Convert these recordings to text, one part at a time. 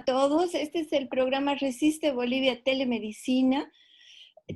Todos, este es el programa Resiste Bolivia Telemedicina.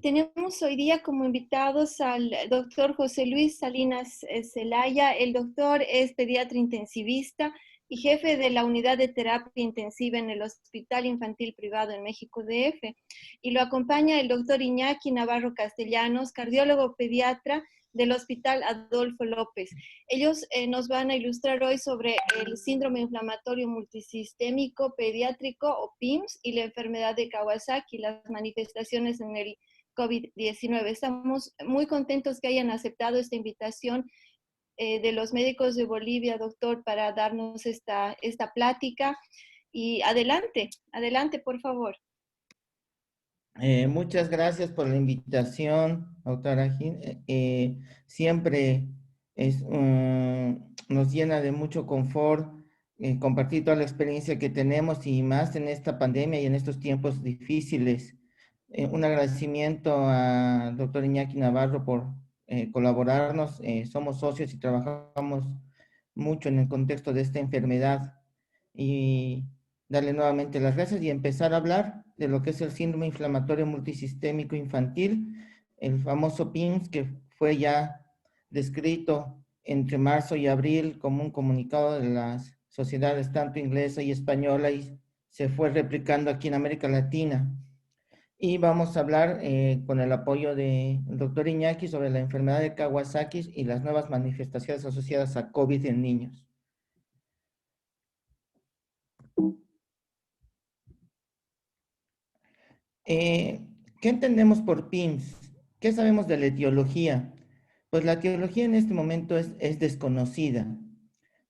Tenemos hoy día como invitados al doctor José Luis Salinas Zelaya. El doctor es pediatra intensivista y jefe de la unidad de terapia intensiva en el Hospital Infantil Privado en México DF. Y lo acompaña el doctor Iñaki Navarro Castellanos, cardiólogo pediatra del Hospital Adolfo López. Ellos nos van a ilustrar hoy sobre el síndrome inflamatorio multisistémico pediátrico o PIMS y la enfermedad de Kawasaki, las manifestaciones en el COVID-19. Estamos muy contentos que hayan aceptado esta invitación de los médicos de Bolivia, doctor, para darnos esta plática. Y adelante, por favor. Muchas gracias por la invitación, doctora Gil. Siempre nos llena de mucho confort compartir toda la experiencia que tenemos y más en esta pandemia y en estos tiempos difíciles. Un agradecimiento al doctor Iñaki Navarro por colaborarnos. Somos socios y trabajamos mucho en el contexto de esta enfermedad. Y darle nuevamente las gracias y empezar a hablar de lo que es el síndrome inflamatorio multisistémico infantil, el famoso PIMS, que fue ya descrito entre marzo y abril como un comunicado de las sociedades tanto inglesa y española y se fue replicando aquí en América Latina. Y vamos a hablar con el apoyo del doctor Iñaki sobre la enfermedad de Kawasaki y las nuevas manifestaciones asociadas a COVID en niños. ¿Qué entendemos por PIMS? ¿Qué sabemos de la etiología? Pues la etiología en este momento es desconocida.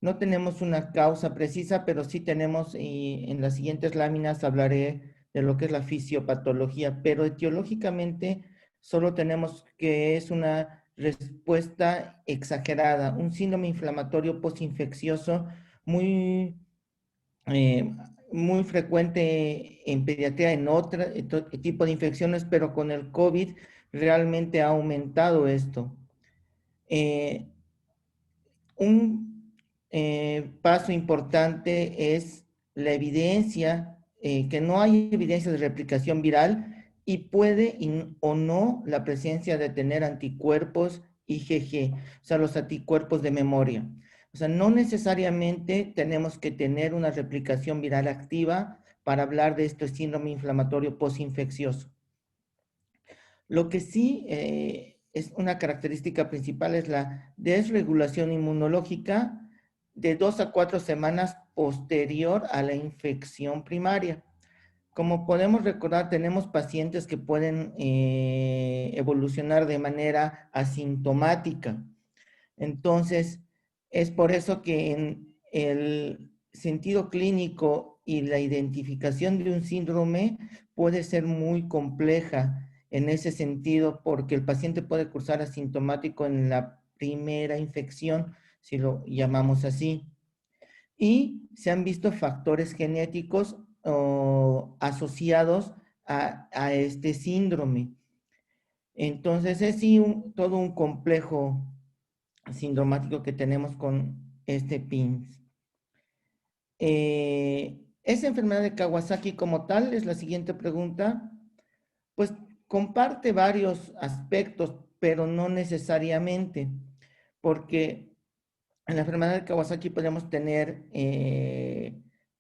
No tenemos una causa precisa, pero sí tenemos, y en las siguientes láminas hablaré de lo que es la fisiopatología, pero etiológicamente solo tenemos que es una respuesta exagerada, un síndrome inflamatorio postinfeccioso muy eh, muy frecuente en pediatría en otro tipo de infecciones, pero con el COVID realmente ha aumentado esto. Un paso importante es la evidencia, que no hay evidencia de replicación viral y puede o no la presencia de tener anticuerpos IgG, o sea, los anticuerpos de memoria. O sea, no necesariamente tenemos que tener una replicación viral activa para hablar de este síndrome inflamatorio postinfeccioso. Lo que sí es una característica principal es la desregulación inmunológica de 2 a 4 semanas posterior a la infección primaria. Como podemos recordar, tenemos pacientes que pueden evolucionar de manera asintomática. Entonces, es por eso que en el sentido clínico y la identificación de un síndrome puede ser muy compleja en ese sentido, porque el paciente puede cursar asintomático en la primera infección, si lo llamamos así. Y se han visto factores genéticos asociados a este síndrome. Entonces, es sí todo un complejo sindromático que tenemos con este PIMS. ¿Esa enfermedad de Kawasaki como tal? Es la siguiente pregunta. Pues comparte varios aspectos, pero no necesariamente, porque en la enfermedad de Kawasaki podemos tener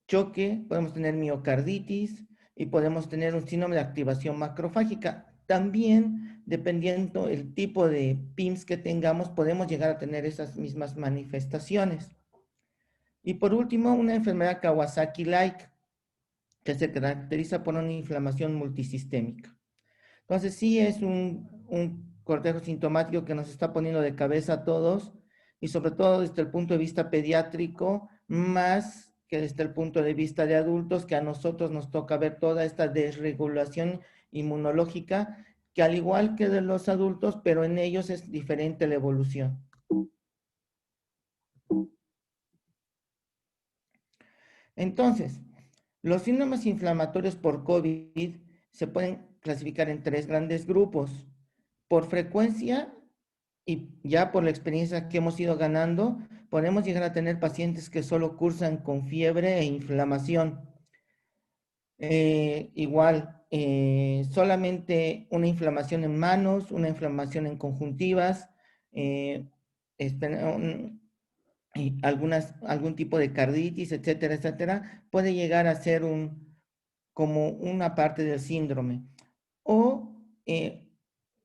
choque, podemos tener miocarditis y podemos tener un síndrome de activación macrofágica. También, dependiendo el tipo de PIMS que tengamos, podemos llegar a tener esas mismas manifestaciones. Y por último, una enfermedad Kawasaki-like, que se caracteriza por una inflamación multisistémica. Entonces, sí es un cortejo sintomático que nos está poniendo de cabeza a todos, y sobre todo desde el punto de vista pediátrico, más que desde el punto de vista de adultos, que a nosotros nos toca ver toda esta desregulación inmunológica, que al igual que de los adultos, pero en ellos es diferente la evolución. Entonces, los síndromes inflamatorios por COVID se pueden clasificar en 3 grandes grupos. Por frecuencia y ya por la experiencia que hemos ido ganando, podemos llegar a tener pacientes que solo cursan con fiebre e inflamación. Igual, solamente una inflamación en manos, una inflamación en conjuntivas, eh, y algún tipo de carditis, etcétera, etcétera, puede llegar a ser como una parte del síndrome. O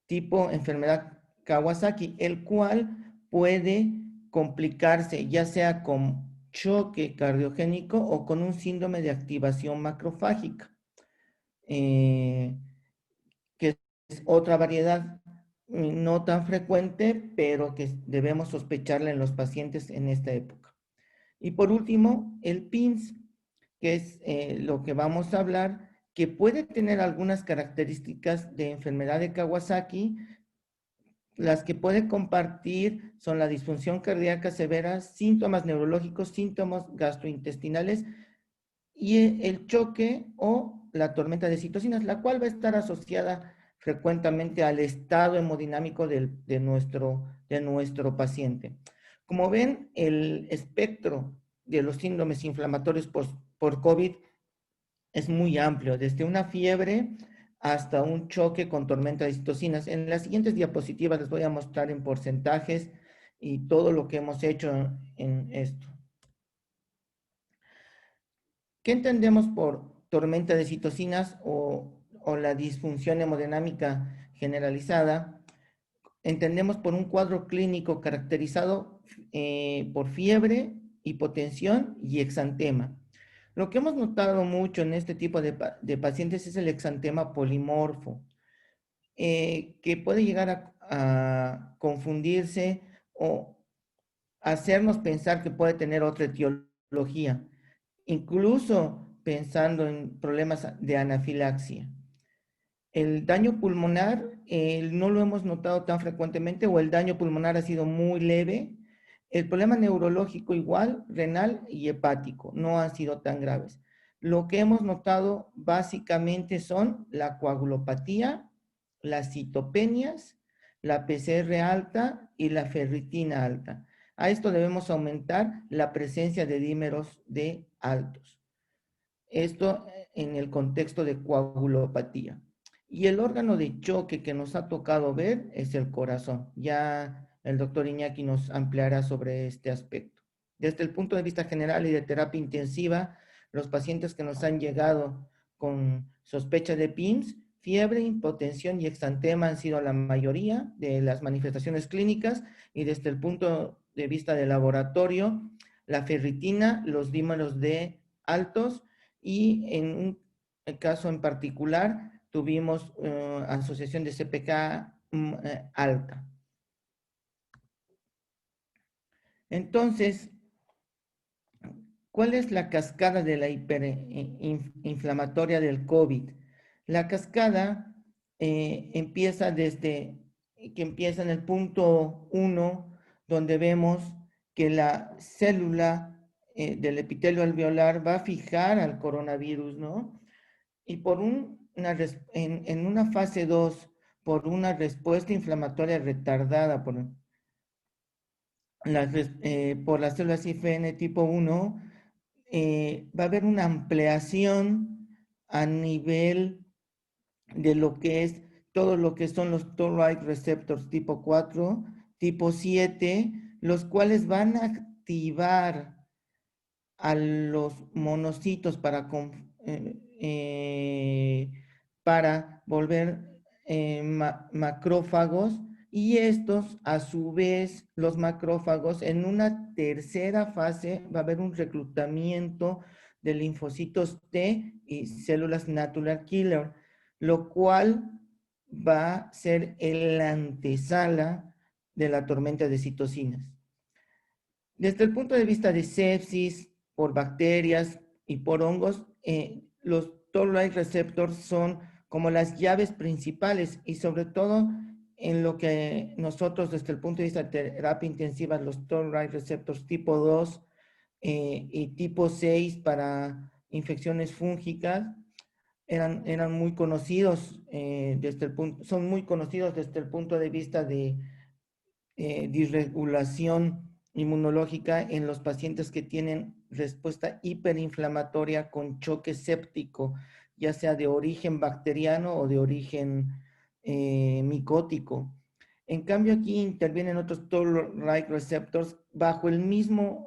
tipo enfermedad Kawasaki, el cual puede complicarse ya sea con choque cardiogénico o con un síndrome de activación macrofágica, eh, que es otra variedad no tan frecuente, pero que debemos sospecharla en los pacientes en esta época. Y por último, el PIMS, que es lo que vamos a hablar, que puede tener algunas características de enfermedad de Kawasaki. Las que puede compartir son la disfunción cardíaca severa, síntomas neurológicos, síntomas gastrointestinales y el choque o la tormenta de citocinas, la cual va a estar asociada frecuentemente al estado hemodinámico de nuestro paciente. Como ven, el espectro de los síndromes inflamatorios por COVID es muy amplio, desde una fiebre hasta un choque con tormenta de citocinas. En las siguientes diapositivas les voy a mostrar en porcentajes y todo lo que hemos hecho en esto. ¿Qué entendemos por tormenta de citocinas o la disfunción hemodinámica generalizada? Entendemos por un cuadro clínico caracterizado por fiebre, hipotensión y exantema. Lo que hemos notado mucho en este tipo de pacientes es el exantema polimorfo, que puede llegar a confundirse o hacernos pensar que puede tener otra etiología, incluso pensando en problemas de anafilaxia. El daño pulmonar no lo hemos notado tan frecuentemente o el daño pulmonar ha sido muy leve. El problema neurológico igual, renal y hepático, no han sido tan graves. Lo que hemos notado básicamente son la coagulopatía, las citopenias, la PCR alta y la ferritina alta. A esto debemos aumentar la presencia de dímeros D altos. Esto en el contexto de coagulopatía. Y el órgano de choque que nos ha tocado ver es el corazón. Ya el doctor Iñaki nos ampliará sobre este aspecto. Desde el punto de vista general y de terapia intensiva, los pacientes que nos han llegado con sospecha de PIMS, fiebre, hipotensión y exantema han sido la mayoría de las manifestaciones clínicas, y desde el punto de vista del laboratorio, la ferritina, los dímeros D altos, y en un caso en particular tuvimos asociación de CPK alta. Entonces, ¿cuál es la cascada de la hiperinflamatoria del COVID? La cascada empieza desde que empieza en el punto 1, donde vemos que la célula del epitelio alveolar va a fijar al coronavirus, ¿no? Y en una fase 2, por una respuesta inflamatoria retardada por las células IFN tipo 1, va a haber una ampliación a nivel de lo que es todo lo que son los toll-like receptors tipo 4, tipo 7, los cuales van a activar a los monocitos para volver macrófagos, y estos, a su vez, los macrófagos, en una tercera fase va a haber un reclutamiento de linfocitos T y células natural killer, lo cual va a ser el antesala de la tormenta de citocinas. Desde el punto de vista de sepsis por bacterias y por hongos, los toll-like receptors son como las llaves principales, y sobre todo en lo que nosotros desde el punto de vista de terapia intensiva, los toll-like receptors tipo 2 y tipo 6 para infecciones fúngicas eran muy conocidos son muy conocidos desde el punto de vista de disregulación inmunológica en los pacientes que tienen respuesta hiperinflamatoria con choque séptico, ya sea de origen bacteriano o de origen micótico. En cambio, aquí intervienen otros toll-like receptors bajo el mismo,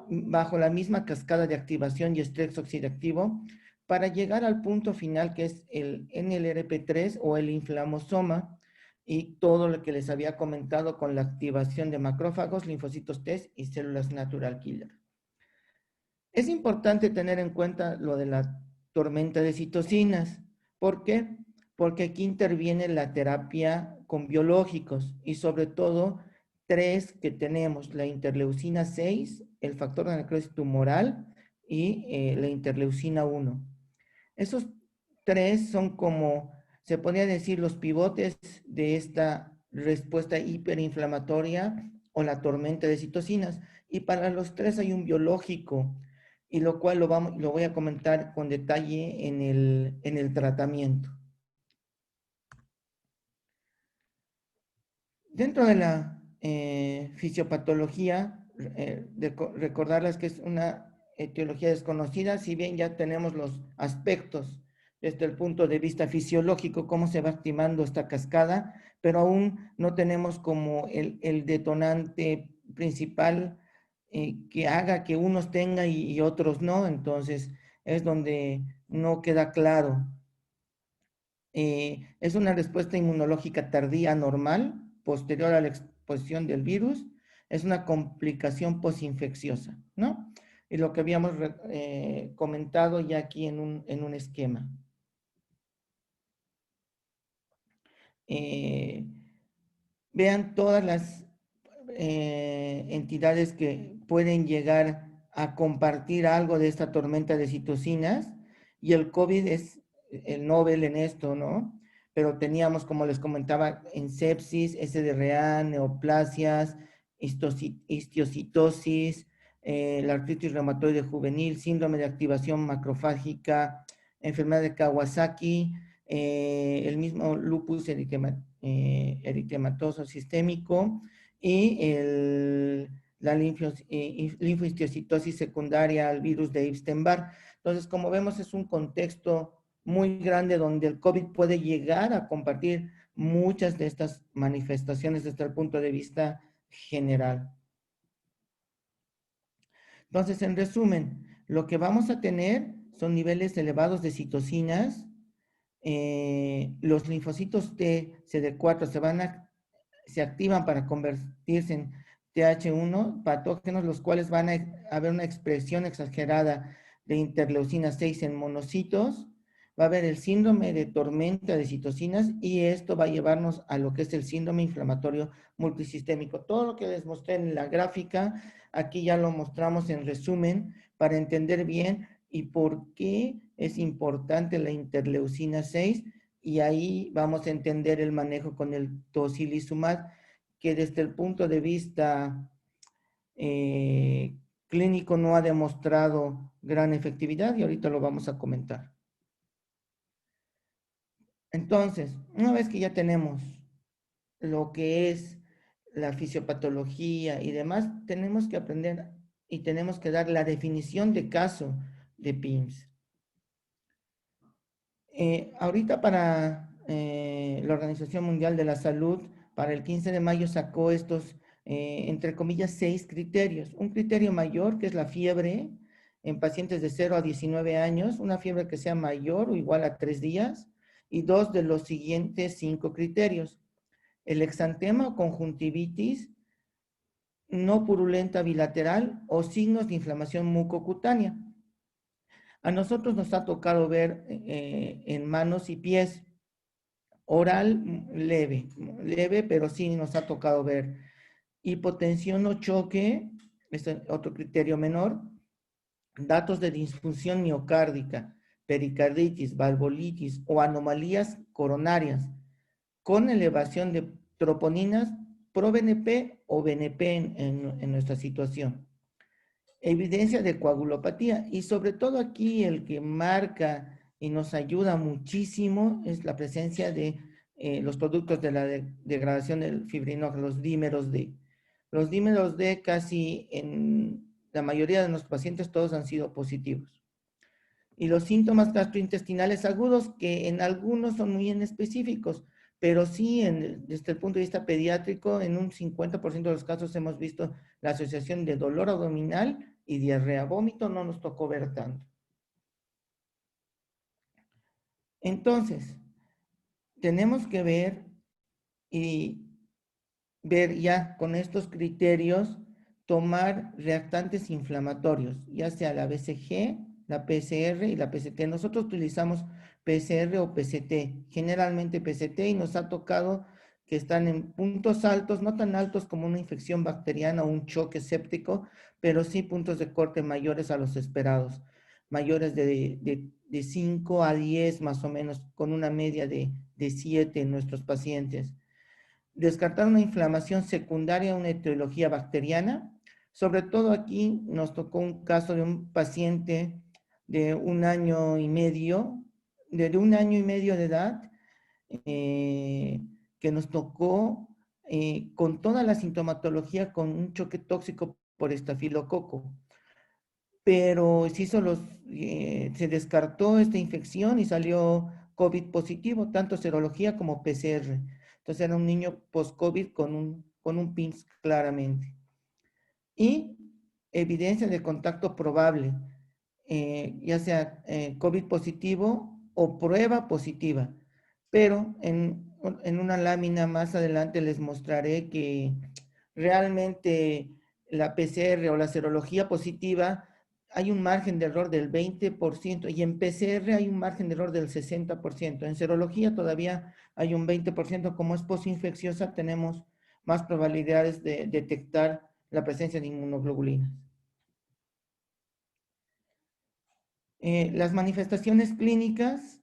bajo la misma cascada de activación y estrés oxidativo para llegar al punto final que es el NLRP3 o el inflamosoma, y todo lo que les había comentado con la activación de macrófagos, linfocitos T y células natural killer. Es importante tener en cuenta lo de la tormenta de citocinas. ¿Por qué? Porque aquí interviene la terapia con biológicos y sobre todo tres que tenemos: la interleucina 6, el factor de necrosis tumoral y la interleucina 1. Esos tres son como, se podría decir, los pivotes de esta respuesta hiperinflamatoria o la tormenta de citocinas. Y para los tres hay un biológico, y lo cual lo voy a comentar con detalle en el tratamiento. Dentro de la fisiopatología, recordarles que es una etiología desconocida, si bien ya tenemos los aspectos desde el punto de vista fisiológico, cómo se va activando esta cascada, pero aún no tenemos como el detonante principal que haga que unos tengan y otros no. Entonces es donde no queda claro. Es una respuesta inmunológica tardía normal, posterior a la exposición del virus. Es una complicación posinfecciosa, ¿no? Y lo que habíamos comentado ya aquí en un esquema. Vean todas las entidades que pueden llegar a compartir algo de esta tormenta de citocinas, y el COVID es el Nobel en esto, ¿no? Pero teníamos, como les comentaba, en sepsis, SDRA, neoplasias, histiocitosis, la artritis reumatoide juvenil, síndrome de activación macrofágica, enfermedad de Kawasaki, el mismo lupus eritematoso sistémico y la linfohistiocytosis secundaria al virus de Epstein-Barr. Entonces, como vemos, es un contexto muy grande donde el COVID puede llegar a compartir muchas de estas manifestaciones desde el punto de vista general. Entonces, en resumen, lo que vamos a tener son niveles elevados de citocinas. Los linfocitos T, CD4 se activan para convertirse en TH1, patógenos, los cuales van a haber una expresión exagerada de interleucina 6 en monocitos. Va a haber el síndrome de tormenta de citocinas, y esto va a llevarnos a lo que es el síndrome inflamatorio multisistémico. Todo lo que les mostré en la gráfica, aquí ya lo mostramos en resumen para entender bien y por qué es importante la interleucina 6, y ahí vamos a entender el manejo con el tocilizumab, que desde el punto de vista clínico no ha demostrado gran efectividad, y ahorita lo vamos a comentar. Entonces, una vez que ya tenemos lo que es la fisiopatología y demás, tenemos que aprender y tenemos que dar la definición de caso de PIMS. Ahorita para la Organización Mundial de la Salud, para el 15 de mayo sacó estos, entre comillas, 6 criterios. Un criterio mayor, que es la fiebre en pacientes de 0 a 19 años, una fiebre que sea mayor o igual a 3 días, y 2 de los siguientes 5 criterios. El exantema o conjuntivitis no purulenta bilateral o signos de inflamación mucocutánea. A nosotros nos ha tocado ver en manos y pies, oral leve, pero sí nos ha tocado ver hipotensión o choque, este es otro criterio menor, datos de disfunción miocárdica, pericarditis, valvulitis o anomalías coronarias con elevación de troponinas pro-BNP o BNP en nuestra situación. Evidencia de coagulopatía, y sobre todo aquí el que marca y nos ayuda muchísimo es la presencia de los productos de la degradación del fibrinógeno, los dímeros D. Los dímeros D casi en la mayoría de nuestros pacientes todos han sido positivos. Y los síntomas gastrointestinales agudos, que en algunos son muy específicos, pero sí, desde el punto de vista pediátrico, en un 50% de los casos hemos visto la asociación de dolor abdominal y diarrea. Vómito no nos tocó ver tanto. Entonces, tenemos que ver y ver ya con estos criterios, tomar reactantes inflamatorios, ya sea la BCG, la PCR y la PCT. Nosotros utilizamos PCR o PCT, generalmente PCT, y nos ha tocado que están en puntos altos, no tan altos como una infección bacteriana o un choque séptico, pero sí puntos de corte mayores a los esperados, mayores de 5 a 10 más o menos, con una media de 7 en nuestros pacientes. Descartar una inflamación secundaria, una etiología bacteriana. Sobre todo aquí nos tocó un caso de un paciente de 1 año y medio, de 1 año y medio de edad, que nos tocó con toda la sintomatología con un choque tóxico por estafilococo. Pero se descartó esta infección y salió COVID positivo, tanto serología como PCR. Entonces era un niño post-COVID con un PIMS claramente. Y evidencia de contacto probable, ya sea COVID positivo o prueba positiva. Pero en una lámina más adelante les mostraré que realmente la PCR o la serología positiva hay un margen de error del 20% y en PCR hay un margen de error del 60%. En serología todavía hay un 20%. Como es posinfecciosa, tenemos más probabilidades de detectar la presencia de inmunoglobulinas. Las manifestaciones clínicas,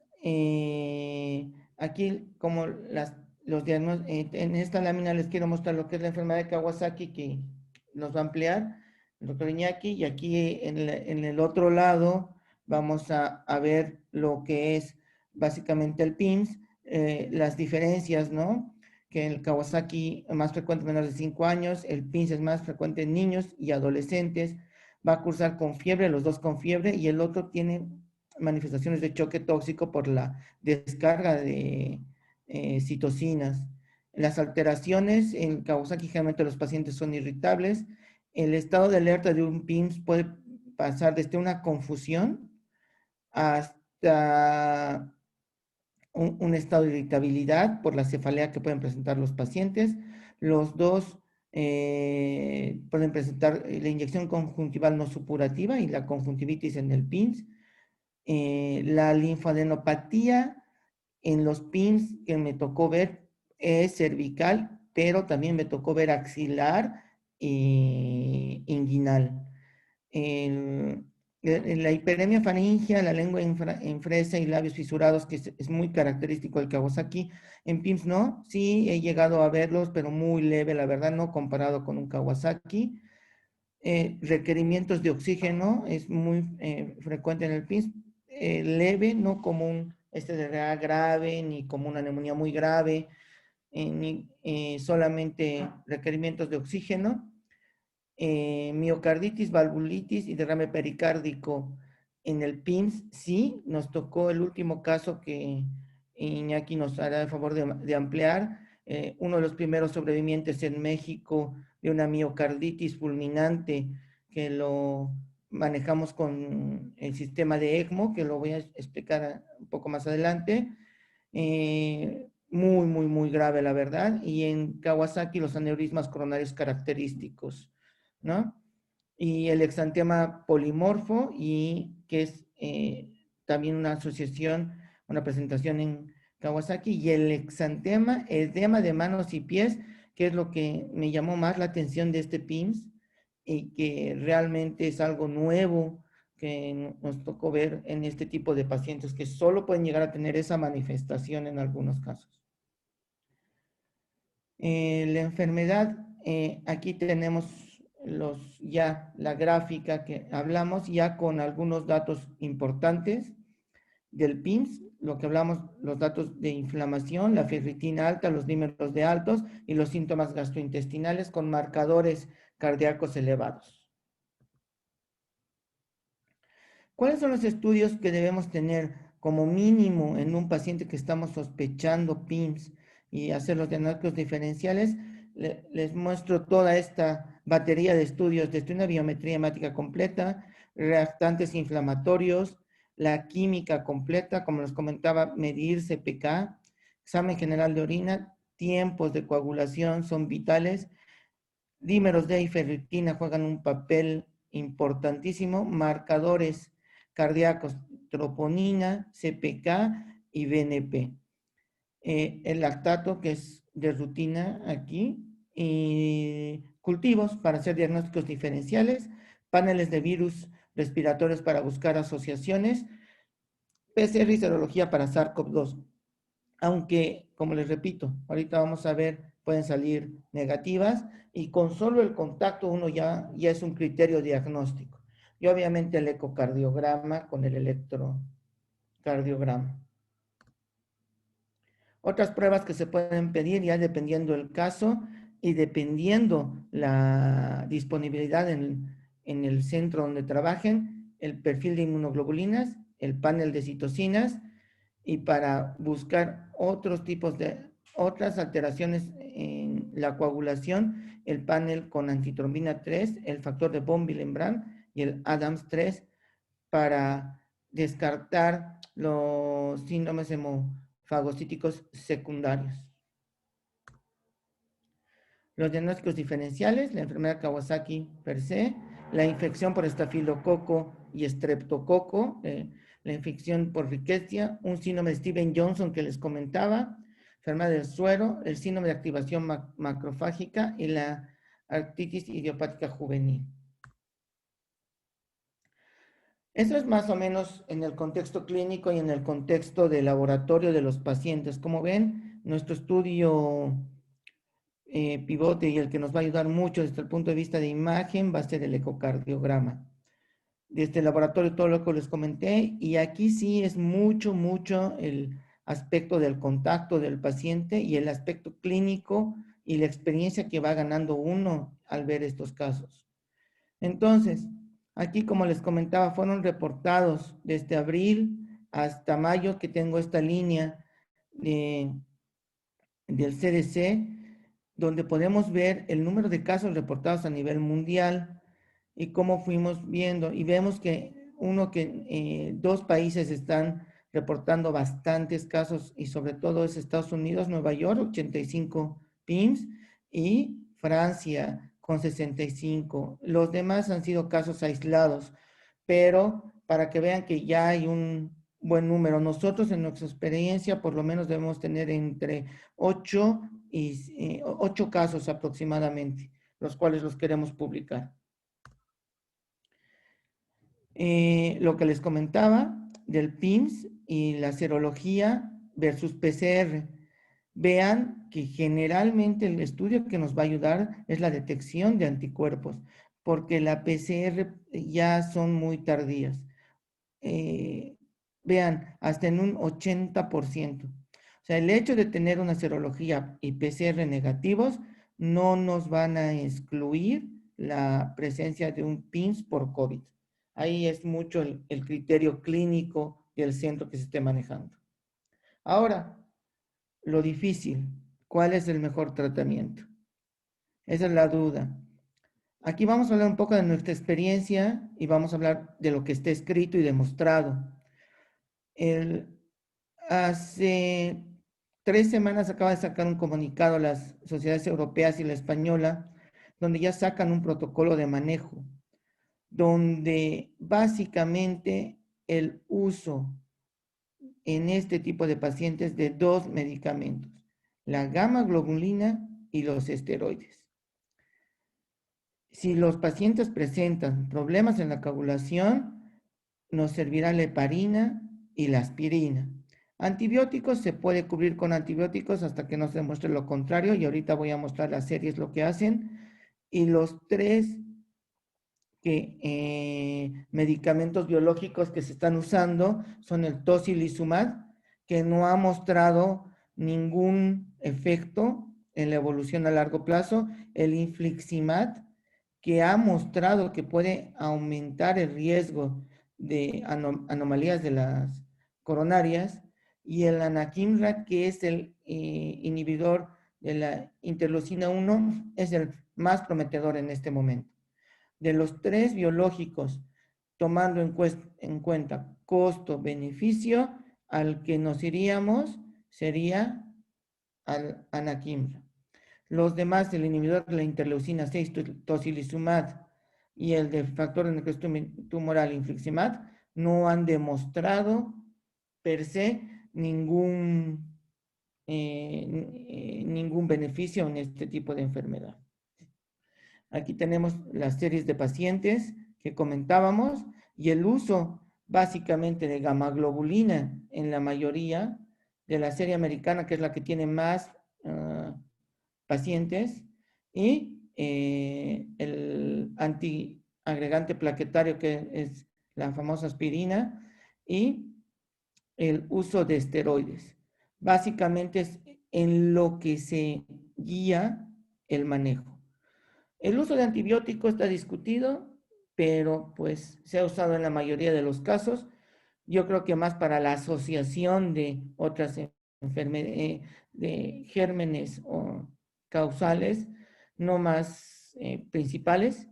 aquí como los diagnósticos, en esta lámina les quiero mostrar lo que es la enfermedad de Kawasaki, que nos va a ampliar el doctor Iñaki, y aquí en el otro lado vamos a ver lo que es básicamente el PIMS, las diferencias, ¿no? Que el Kawasaki es más frecuente en menores de 5 años, el PIMS es más frecuente en niños y adolescentes, va a cursar con fiebre, los dos con fiebre, y el otro tiene manifestaciones de choque tóxico por la descarga de citocinas. Las alteraciones en Kawasaki, generalmente los pacientes son irritables. El estado de alerta de un PIMS puede pasar desde una confusión hasta un estado de irritabilidad por la cefalea que pueden presentar los pacientes. Los dos pueden presentar la inyección conjuntival no supurativa y la conjuntivitis en el PIMS. La linfadenopatía en los PIMS que me tocó ver es cervical, pero también me tocó ver axilar e inguinal. La hiperemia faríngea, la lengua en fresa y labios fisurados, que es muy característico del Kawasaki. En PIMS no, sí he llegado a verlos, pero muy leve, la verdad, no comparado con un Kawasaki. Requerimientos de oxígeno es muy frecuente en el PIMS, leve, no como un SDRA grave, ni como una neumonía muy grave, ni solamente requerimientos de oxígeno. Miocarditis, valvulitis y derrame pericárdico en el PIMS, sí, nos tocó el último caso que Iñaki nos hará el favor de ampliar, uno de los primeros sobrevivientes en México de una miocarditis fulminante que lo manejamos con el sistema de ECMO, que lo voy a explicar un poco más adelante. Muy, muy, muy grave, la verdad. Y en Kawasaki los aneurismas coronarios característicos, ¿no? Y el exantema polimorfo, y que es también una asociación, una presentación en Kawasaki, y el exantema, edema de manos y pies, que es lo que me llamó más la atención de este PIMS, y que realmente es algo nuevo que nos tocó ver en este tipo de pacientes, que solo pueden llegar a tener esa manifestación en algunos casos. La enfermedad, aquí tenemos ya la gráfica que hablamos, ya con algunos datos importantes. del PIMS, lo que hablamos, los datos de inflamación, la ferritina alta, los dímeros de altos y los síntomas gastrointestinales con marcadores cardíacos elevados. ¿Cuáles son los estudios que debemos tener como mínimo en un paciente que estamos sospechando PIMS y hacer los diagnósticos diferenciales? Les muestro toda esta batería de estudios, desde una biometría hemática completa, reactantes inflamatorios, la química completa, como les comentaba, medir CPK, examen general de orina, tiempos de coagulación son vitales, dímeros D y ferritina juegan un papel importantísimo, marcadores cardíacos, troponina, CPK y BNP. El lactato, que es de rutina aquí, y cultivos para hacer diagnósticos diferenciales, paneles de virus respiratorios para buscar asociaciones, PCR y serología para SARS-CoV-2. Aunque, como les repito, ahorita vamos a ver, pueden salir negativas y con solo el contacto uno ya es un criterio diagnóstico. Y obviamente el ecocardiograma con el electrocardiograma. Otras pruebas que se pueden pedir ya dependiendo del caso y dependiendo la disponibilidad en el centro donde trabajen, el perfil de inmunoglobulinas, el panel de citocinas, y para buscar otros tipos de otras alteraciones en la coagulación, el panel con antitrombina 3, el factor de von Willebrand y el ADAMS 3 para descartar los síndromes hemofagocíticos secundarios. Los diagnósticos diferenciales, la enfermedad Kawasaki per se, la infección por estafilococo y estreptococo, la infección por Rickettsia, un síndrome de Steven Johnson que les comentaba, enfermedad del suero, el síndrome de activación macrofágica y la artritis idiopática juvenil. Eso es más o menos en el contexto clínico y en el contexto de laboratorio de los pacientes. Como ven, nuestro estudio pivote y el que nos va a ayudar mucho desde el punto de vista de imagen va a ser el ecocardiograma. Desde el laboratorio todo lo que les comenté, y aquí sí es mucho el aspecto del contacto del paciente y el aspecto clínico y la experiencia que va ganando uno al ver estos casos. Entonces, aquí como les comentaba, fueron reportados desde abril hasta mayo, que tengo esta línea del CDC, donde podemos ver el número de casos reportados a nivel mundial y cómo fuimos viendo. Y vemos que dos países están reportando bastantes casos, y sobre todo es Estados Unidos, Nueva York, 85 PIMS, y Francia con 65. Los demás han sido casos aislados, pero para que vean que ya hay un buen número. Nosotros en nuestra experiencia por lo menos debemos tener entre 8 casos aproximadamente, los cuales los queremos publicar. Lo que les comentaba del PIMS y la serología versus PCR. Vean que generalmente el estudio que nos va a ayudar es la detección de anticuerpos, porque la PCR ya son muy tardías. Vean, hasta en un 80%. O sea, el hecho de tener una serología y PCR negativos no nos van a excluir la presencia de un PIMS por COVID. Ahí es mucho el criterio clínico del centro que se esté manejando. Ahora, lo difícil, ¿cuál es el mejor tratamiento? Esa es la duda. Aquí vamos a hablar un poco de nuestra experiencia y vamos a hablar de lo que está escrito y demostrado. Hace 3 semanas acaba de sacar un comunicado las sociedades europeas y la española, donde ya sacan un protocolo de manejo, donde básicamente el uso en este tipo de pacientes de 2 medicamentos, la gamma globulina y los esteroides. Si los pacientes presentan problemas en la coagulación, nos servirá la heparina y la aspirina. Antibióticos se puede cubrir con antibióticos hasta que nos demuestre lo contrario, y ahorita voy a mostrar las series lo que hacen. Y los 3 que medicamentos biológicos que se están usando son el tocilizumab, que no ha mostrado ningún efecto en la evolución a largo plazo, el infliximab, que ha mostrado que puede aumentar el riesgo de anomalías de las coronarias, y el anakinra, que es el inhibidor de la interleucina 1, es el más prometedor en este momento. De los tres biológicos, tomando en cuenta costo-beneficio, al que nos iríamos sería al anakinra. Los demás, el inhibidor de la interleucina 6, tocilizumab, y el de factor de necrosis tumoral, infliximab, no han demostrado per se ningún beneficio en este tipo de enfermedad. Aquí tenemos las series de pacientes que comentábamos y el uso básicamente de gamma-globulina en la mayoría de la serie americana, que es la que tiene más pacientes, y el antiagregante plaquetario, que es la famosa aspirina, y el uso de esteroides. Básicamente es en lo que se guía el manejo. El uso de antibióticos está discutido, pero pues se ha usado en la mayoría de los casos. Yo creo que más para la asociación de otras enfermedades, de gérmenes o causales, no más principales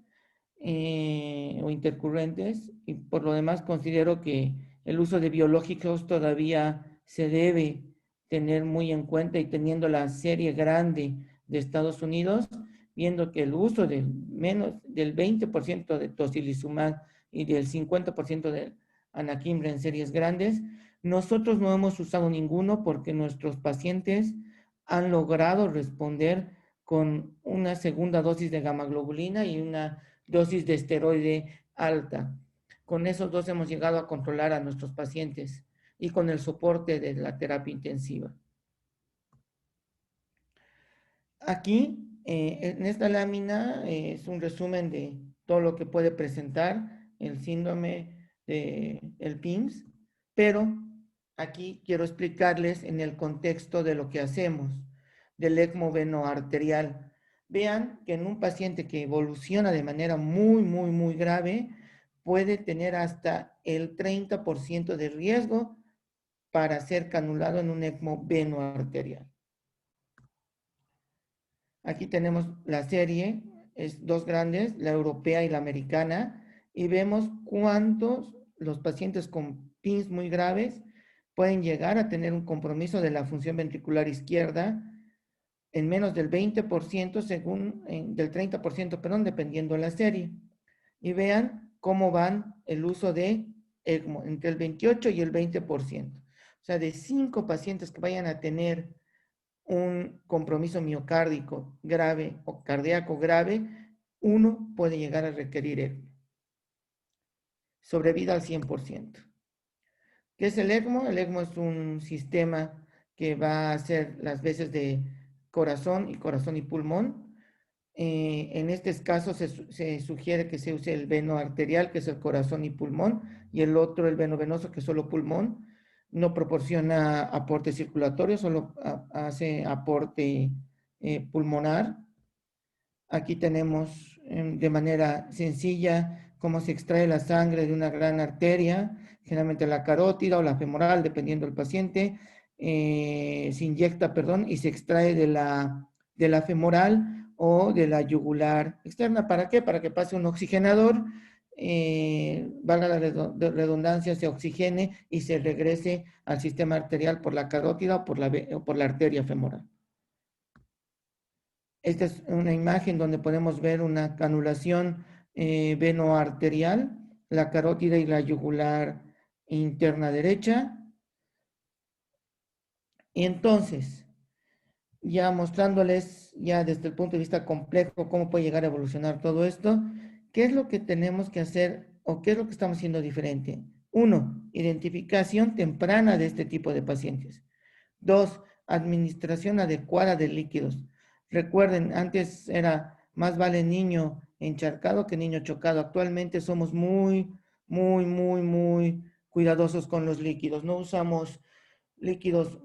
o intercurrentes, y por lo demás considero que el uso de biológicos todavía se debe tener muy en cuenta, y teniendo la serie grande de Estados Unidos, viendo que el uso del menos del 20% de tocilizumab y del 50% de anakinra en series grandes, nosotros no hemos usado ninguno porque nuestros pacientes han logrado responder con una segunda dosis de gamma-globulina y una dosis de esteroide alta. Con esos dos hemos llegado a controlar a nuestros pacientes y con el soporte de la terapia intensiva. Aquí, en esta lámina, es un resumen de todo lo que puede presentar el síndrome del PIMS, pero aquí quiero explicarles en el contexto de lo que hacemos, del ECMO venoarterial. Vean que en un paciente que evoluciona de manera muy grave, puede tener hasta el 30% de riesgo para ser canulado en un ECMO venoarterial. Aquí tenemos la serie, es dos grandes, la europea y la americana, y vemos cuántos los pacientes con PIMS muy graves pueden llegar a tener un compromiso de la función ventricular izquierda en menos del 20%, del 30%, perdón, dependiendo de la serie. Y vean cómo van el uso de ECMO, entre el 28 y el 20%. O sea, de 5 pacientes que vayan a tener un compromiso miocárdico grave o cardíaco grave, uno puede llegar a requerir ECMO. Sobrevida al 100%. ¿Qué es el ECMO? El ECMO es un sistema que va a hacer las veces de corazón y pulmón. En este caso se sugiere que se use el veno arterial, que es el corazón y pulmón, y el otro, el veno venoso, que es solo pulmón. No proporciona aporte circulatorio, solo hace aporte pulmonar. Aquí tenemos de manera sencilla cómo se extrae la sangre de una gran arteria, generalmente la carótida o la femoral, dependiendo del paciente. Se inyecta, y se extrae de la femoral o de la yugular externa. ¿Para qué? Para que pase un oxigenador, valga la redundancia, se oxigene y se regrese al sistema arterial por la carótida o por la arteria femoral. Esta es una imagen donde podemos ver una canulación venoarterial, la carótida y la yugular interna derecha. Y entonces, ya mostrándoles ya desde el punto de vista complejo cómo puede llegar a evolucionar todo esto, ¿qué es lo que tenemos que hacer o qué es lo que estamos haciendo diferente? 1, identificación temprana de este tipo de pacientes. 2, administración adecuada de líquidos. Recuerden, antes era más vale niño encharcado que niño chocado. Actualmente somos muy cuidadosos con los líquidos. No usamos líquidos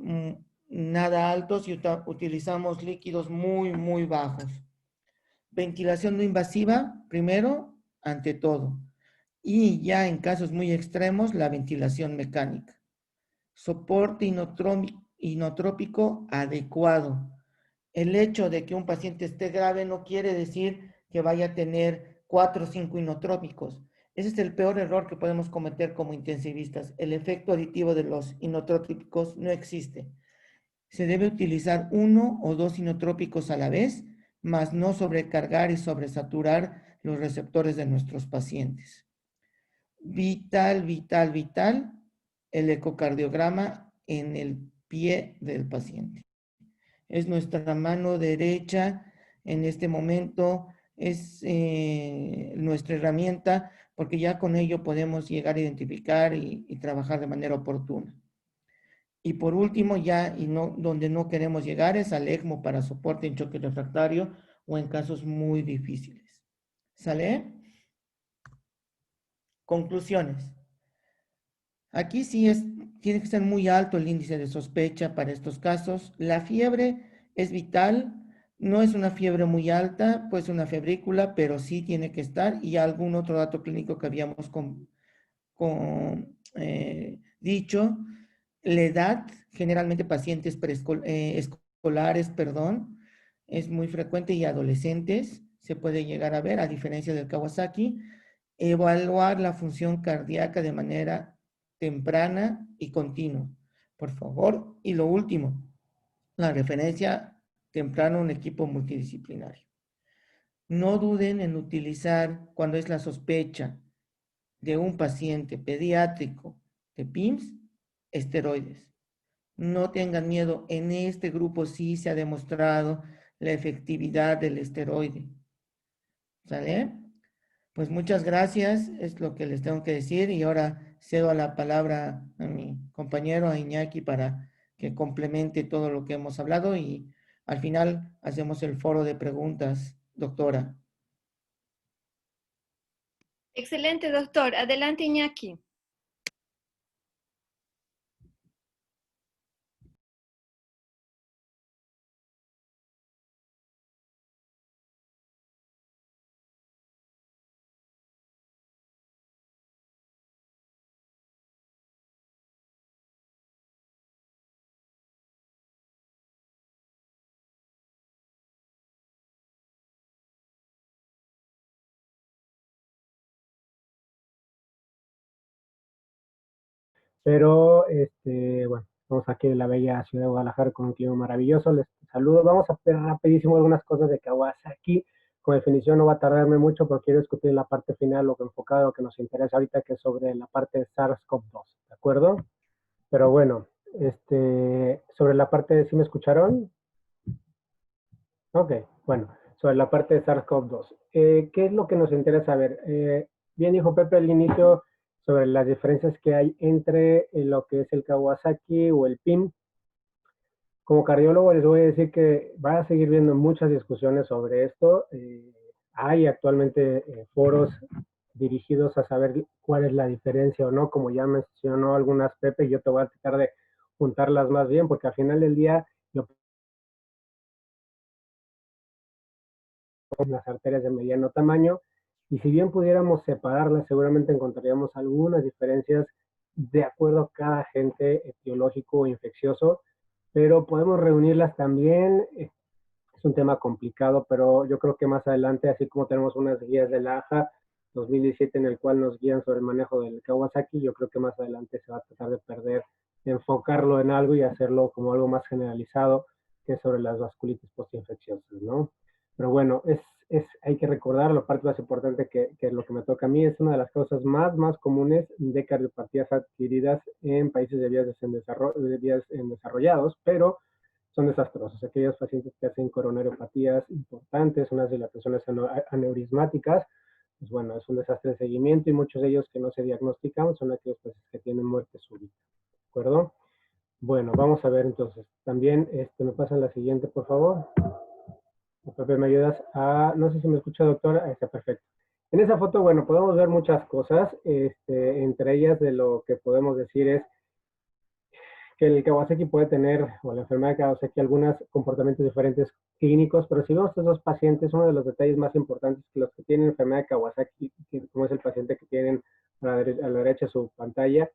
nada altos y utilizamos líquidos muy bajos. Ventilación no invasiva, primero, ante todo. Y ya en casos muy extremos, la ventilación mecánica. Soporte inotrópico adecuado. El hecho de que un paciente esté grave no quiere decir que vaya a tener 4 o 5 inotrópicos. Ese es el peor error que podemos cometer como intensivistas. El efecto aditivo de los inotrópicos no existe. Se debe utilizar 1 o 2 inotrópicos a la vez, mas no sobrecargar y sobresaturar los receptores de nuestros pacientes. Vital, el ecocardiograma en el pie del paciente. Es nuestra mano derecha en este momento, es nuestra herramienta, porque ya con ello podemos llegar a identificar y trabajar de manera oportuna. Y por último, ya y no, donde no queremos llegar es al ECMO para soporte en choque refractario o en casos muy difíciles. ¿Sale? Conclusiones. Aquí sí tiene que ser muy alto el índice de sospecha para estos casos. La fiebre es vital, no es una fiebre muy alta, pues una febrícula, pero sí tiene que estar. Y algún otro dato clínico que habíamos dicho, la edad, generalmente pacientes escolares, es muy frecuente y adolescentes se puede llegar a ver, a diferencia del Kawasaki. Evaluar la función cardíaca de manera temprana y continua, por favor. Y lo último, la referencia temprana a un equipo multidisciplinario. No duden en utilizar, cuando es la sospecha de un paciente pediátrico de PIMS, esteroides. No tengan miedo, en este grupo sí se ha demostrado la efectividad del esteroide. ¿Sale? Pues muchas gracias, es lo que les tengo que decir y ahora cedo la palabra a mi compañero, a Iñaki, para que complemente todo lo que hemos hablado y al final hacemos el foro de preguntas, doctora. Excelente, doctor. Adelante, Iñaki. Pero, bueno, estamos aquí en la bella ciudad de Guadalajara con un clima maravilloso. Les saludo. Vamos a ver rapidísimo algunas cosas de Kawasaki. Con definición no va a tardarme mucho, pero quiero discutir la parte final, lo que enfocado, lo que nos interesa ahorita, que es sobre la parte de SARS-CoV-2, ¿de acuerdo? Pero bueno, sobre la parte de, ¿sí me escucharon? Ok, bueno, sobre la parte de SARS-CoV-2. ¿Qué es lo que nos interesa ver? Bien dijo Pepe al inicio sobre las diferencias que hay entre lo que es el Kawasaki o el PIM. Como cardiólogo les voy a decir que va a seguir viendo muchas discusiones sobre esto. Hay actualmente foros dirigidos a saber cuál es la diferencia o no, como ya mencionó algunas Pepe, yo te voy a tratar de juntarlas más bien, porque al final del día las arterias de mediano tamaño, y si bien pudiéramos separarlas, seguramente encontraríamos algunas diferencias de acuerdo a cada agente etiológico o infeccioso, pero podemos reunirlas también. Es un tema complicado, pero yo creo que más adelante, así como tenemos unas guías de la AJA 2017 en el cual nos guían sobre el manejo del Kawasaki, yo creo que más adelante se va a tratar de perder, de enfocarlo en algo y hacerlo como algo más generalizado, que es sobre las vasculitis postinfecciosas, ¿no? Pero bueno, hay que recordar, la parte más importante que lo que me toca a mí es una de las causas más comunes de cardiopatías adquiridas en países de vías en desarrollados, pero son desastrosos. Aquellos pacientes que hacen coronariopatías importantes, unas dilataciones aneurismáticas, pues bueno, es un desastre de seguimiento y muchos de ellos que no se diagnostican son aquellos pacientes que tienen muerte súbita. ¿De acuerdo? Bueno, vamos a ver entonces. También, ¿me pasan la siguiente, por favor? Pepe, ¿me ayudas a, no sé si me escucha, doctora? Está perfecto. En esa foto, bueno, podemos ver muchas cosas, entre ellas de lo que podemos decir es que el Kawasaki puede tener, o la enfermedad de Kawasaki, algunos comportamientos diferentes clínicos, pero si vemos estos dos pacientes, uno de los detalles más importantes que los que tienen enfermedad de Kawasaki, como es el paciente que tienen a la derecha su pantalla,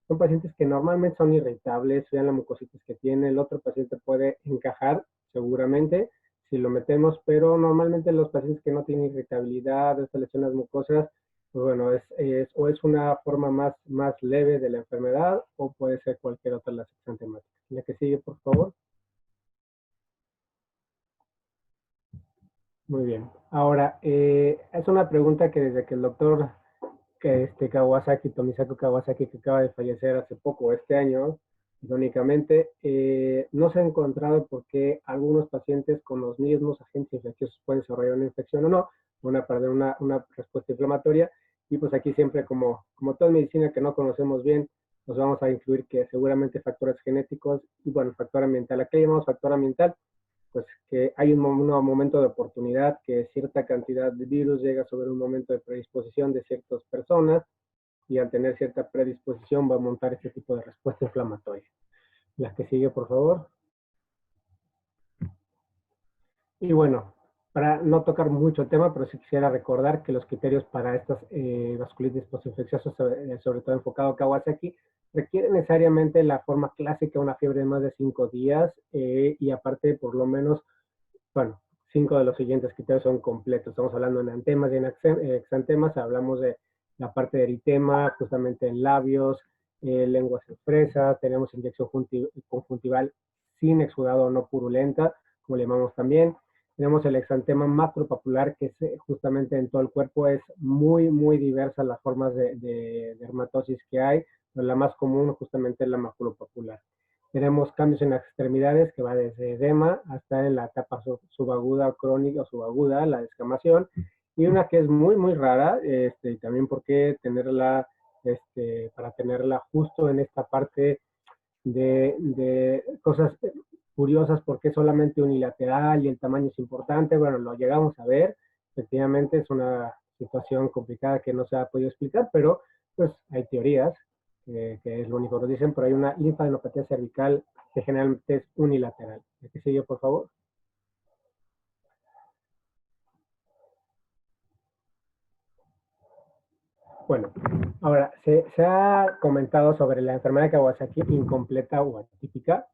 son pacientes que normalmente son irritables, vean la mucositis que tiene, el otro paciente puede encajar seguramente si lo metemos, pero normalmente los pacientes que no tienen irritabilidad, estas lesiones mucosas, pues bueno, o es una forma más leve de la enfermedad o puede ser cualquier otra de las exantemáticas. La que sigue, por favor. Muy bien. Ahora, es una pregunta que desde que el doctor Kawasaki, Tomisako Kawasaki, que acaba de fallecer hace poco, este año, irónicamente, no se ha encontrado por qué algunos pacientes con los mismos agentes infecciosos pueden desarrollar una infección o no, van a perder una respuesta inflamatoria. Y pues aquí siempre, como toda medicina que no conocemos bien, nos vamos a incluir que seguramente factores genéticos y bueno, factor ambiental. ¿A qué llamamos factor ambiental? Pues que hay un momento de oportunidad, que cierta cantidad de virus llega sobre un momento de predisposición de ciertas personas y al tener cierta predisposición va a montar este tipo de respuesta inflamatoria. La que sigue, por favor. Y bueno, para no tocar mucho tema, pero sí quisiera recordar que los criterios para estas vasculitis postinfecciosas, sobre todo enfocado a Kawasaki, requieren necesariamente la forma clásica, una fiebre de más de 5 días y aparte por lo menos, bueno, 5 de los siguientes criterios son completos. Estamos hablando en antemas y en exantemas, hablamos de la parte de eritema, justamente en labios, lenguas expresas, tenemos inyección conjuntival sin exudado no purulenta, como le llamamos también. Tenemos el exantema macropapular, que es justamente en todo el cuerpo, es muy diversa las formas de dermatosis que hay, pero la más común justamente es la maculopapular. Tenemos cambios en las extremidades que va desde edema hasta en la etapa subaguda, crónica o subaguda, la descamación, y una que es muy rara, y también por qué tenerla, para tenerla justo en esta parte de cosas curiosas, porque es solamente unilateral y el tamaño es importante. Bueno, lo llegamos a ver, efectivamente es una situación complicada que no se ha podido explicar, pero pues hay teorías, que es lo único que nos dicen, pero hay una linfadenopatía cervical que generalmente es unilateral. ¿De qué sigue, por favor? Bueno, ahora, se ha comentado sobre la enfermedad de Kawasaki incompleta o atípica.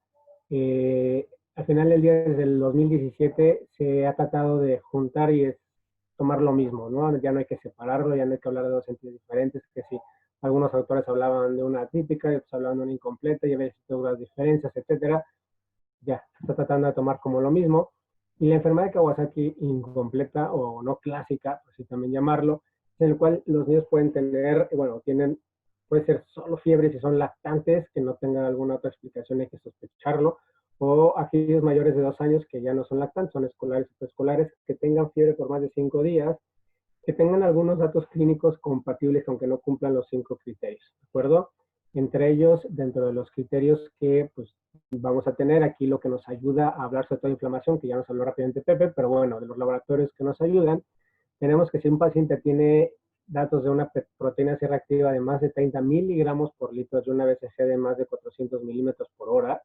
Al final del día, desde el 2017, se ha tratado de juntar y es tomar lo mismo, ¿no? Ya no hay que separarlo, ya no hay que hablar de dos entidades diferentes, que si algunos autores hablaban de una atípica y otros hablaban de una incompleta, y había unas diferencias, etcétera. Ya, se está tratando de tomar como lo mismo. Y la enfermedad de Kawasaki incompleta o no clásica, por así también llamarlo, en el cual los niños pueden tener, bueno, puede ser solo fiebre si son lactantes, que no tengan alguna otra explicación, hay que sospecharlo, o aquellos mayores de 2 años que ya no son lactantes, son escolares o preescolares, que tengan fiebre por más de 5 días, que tengan algunos datos clínicos compatibles aunque no cumplan los 5 criterios, ¿de acuerdo? Entre ellos, dentro de los criterios que pues, vamos a tener aquí, lo que nos ayuda a hablar sobre todo de inflamación, que ya nos habló rápidamente Pepe, pero bueno, de los laboratorios que nos ayudan, tenemos que si un paciente tiene datos de una proteína C reactiva de más de 30 miligramos por litro de una BCG de más de 400 milímetros por hora,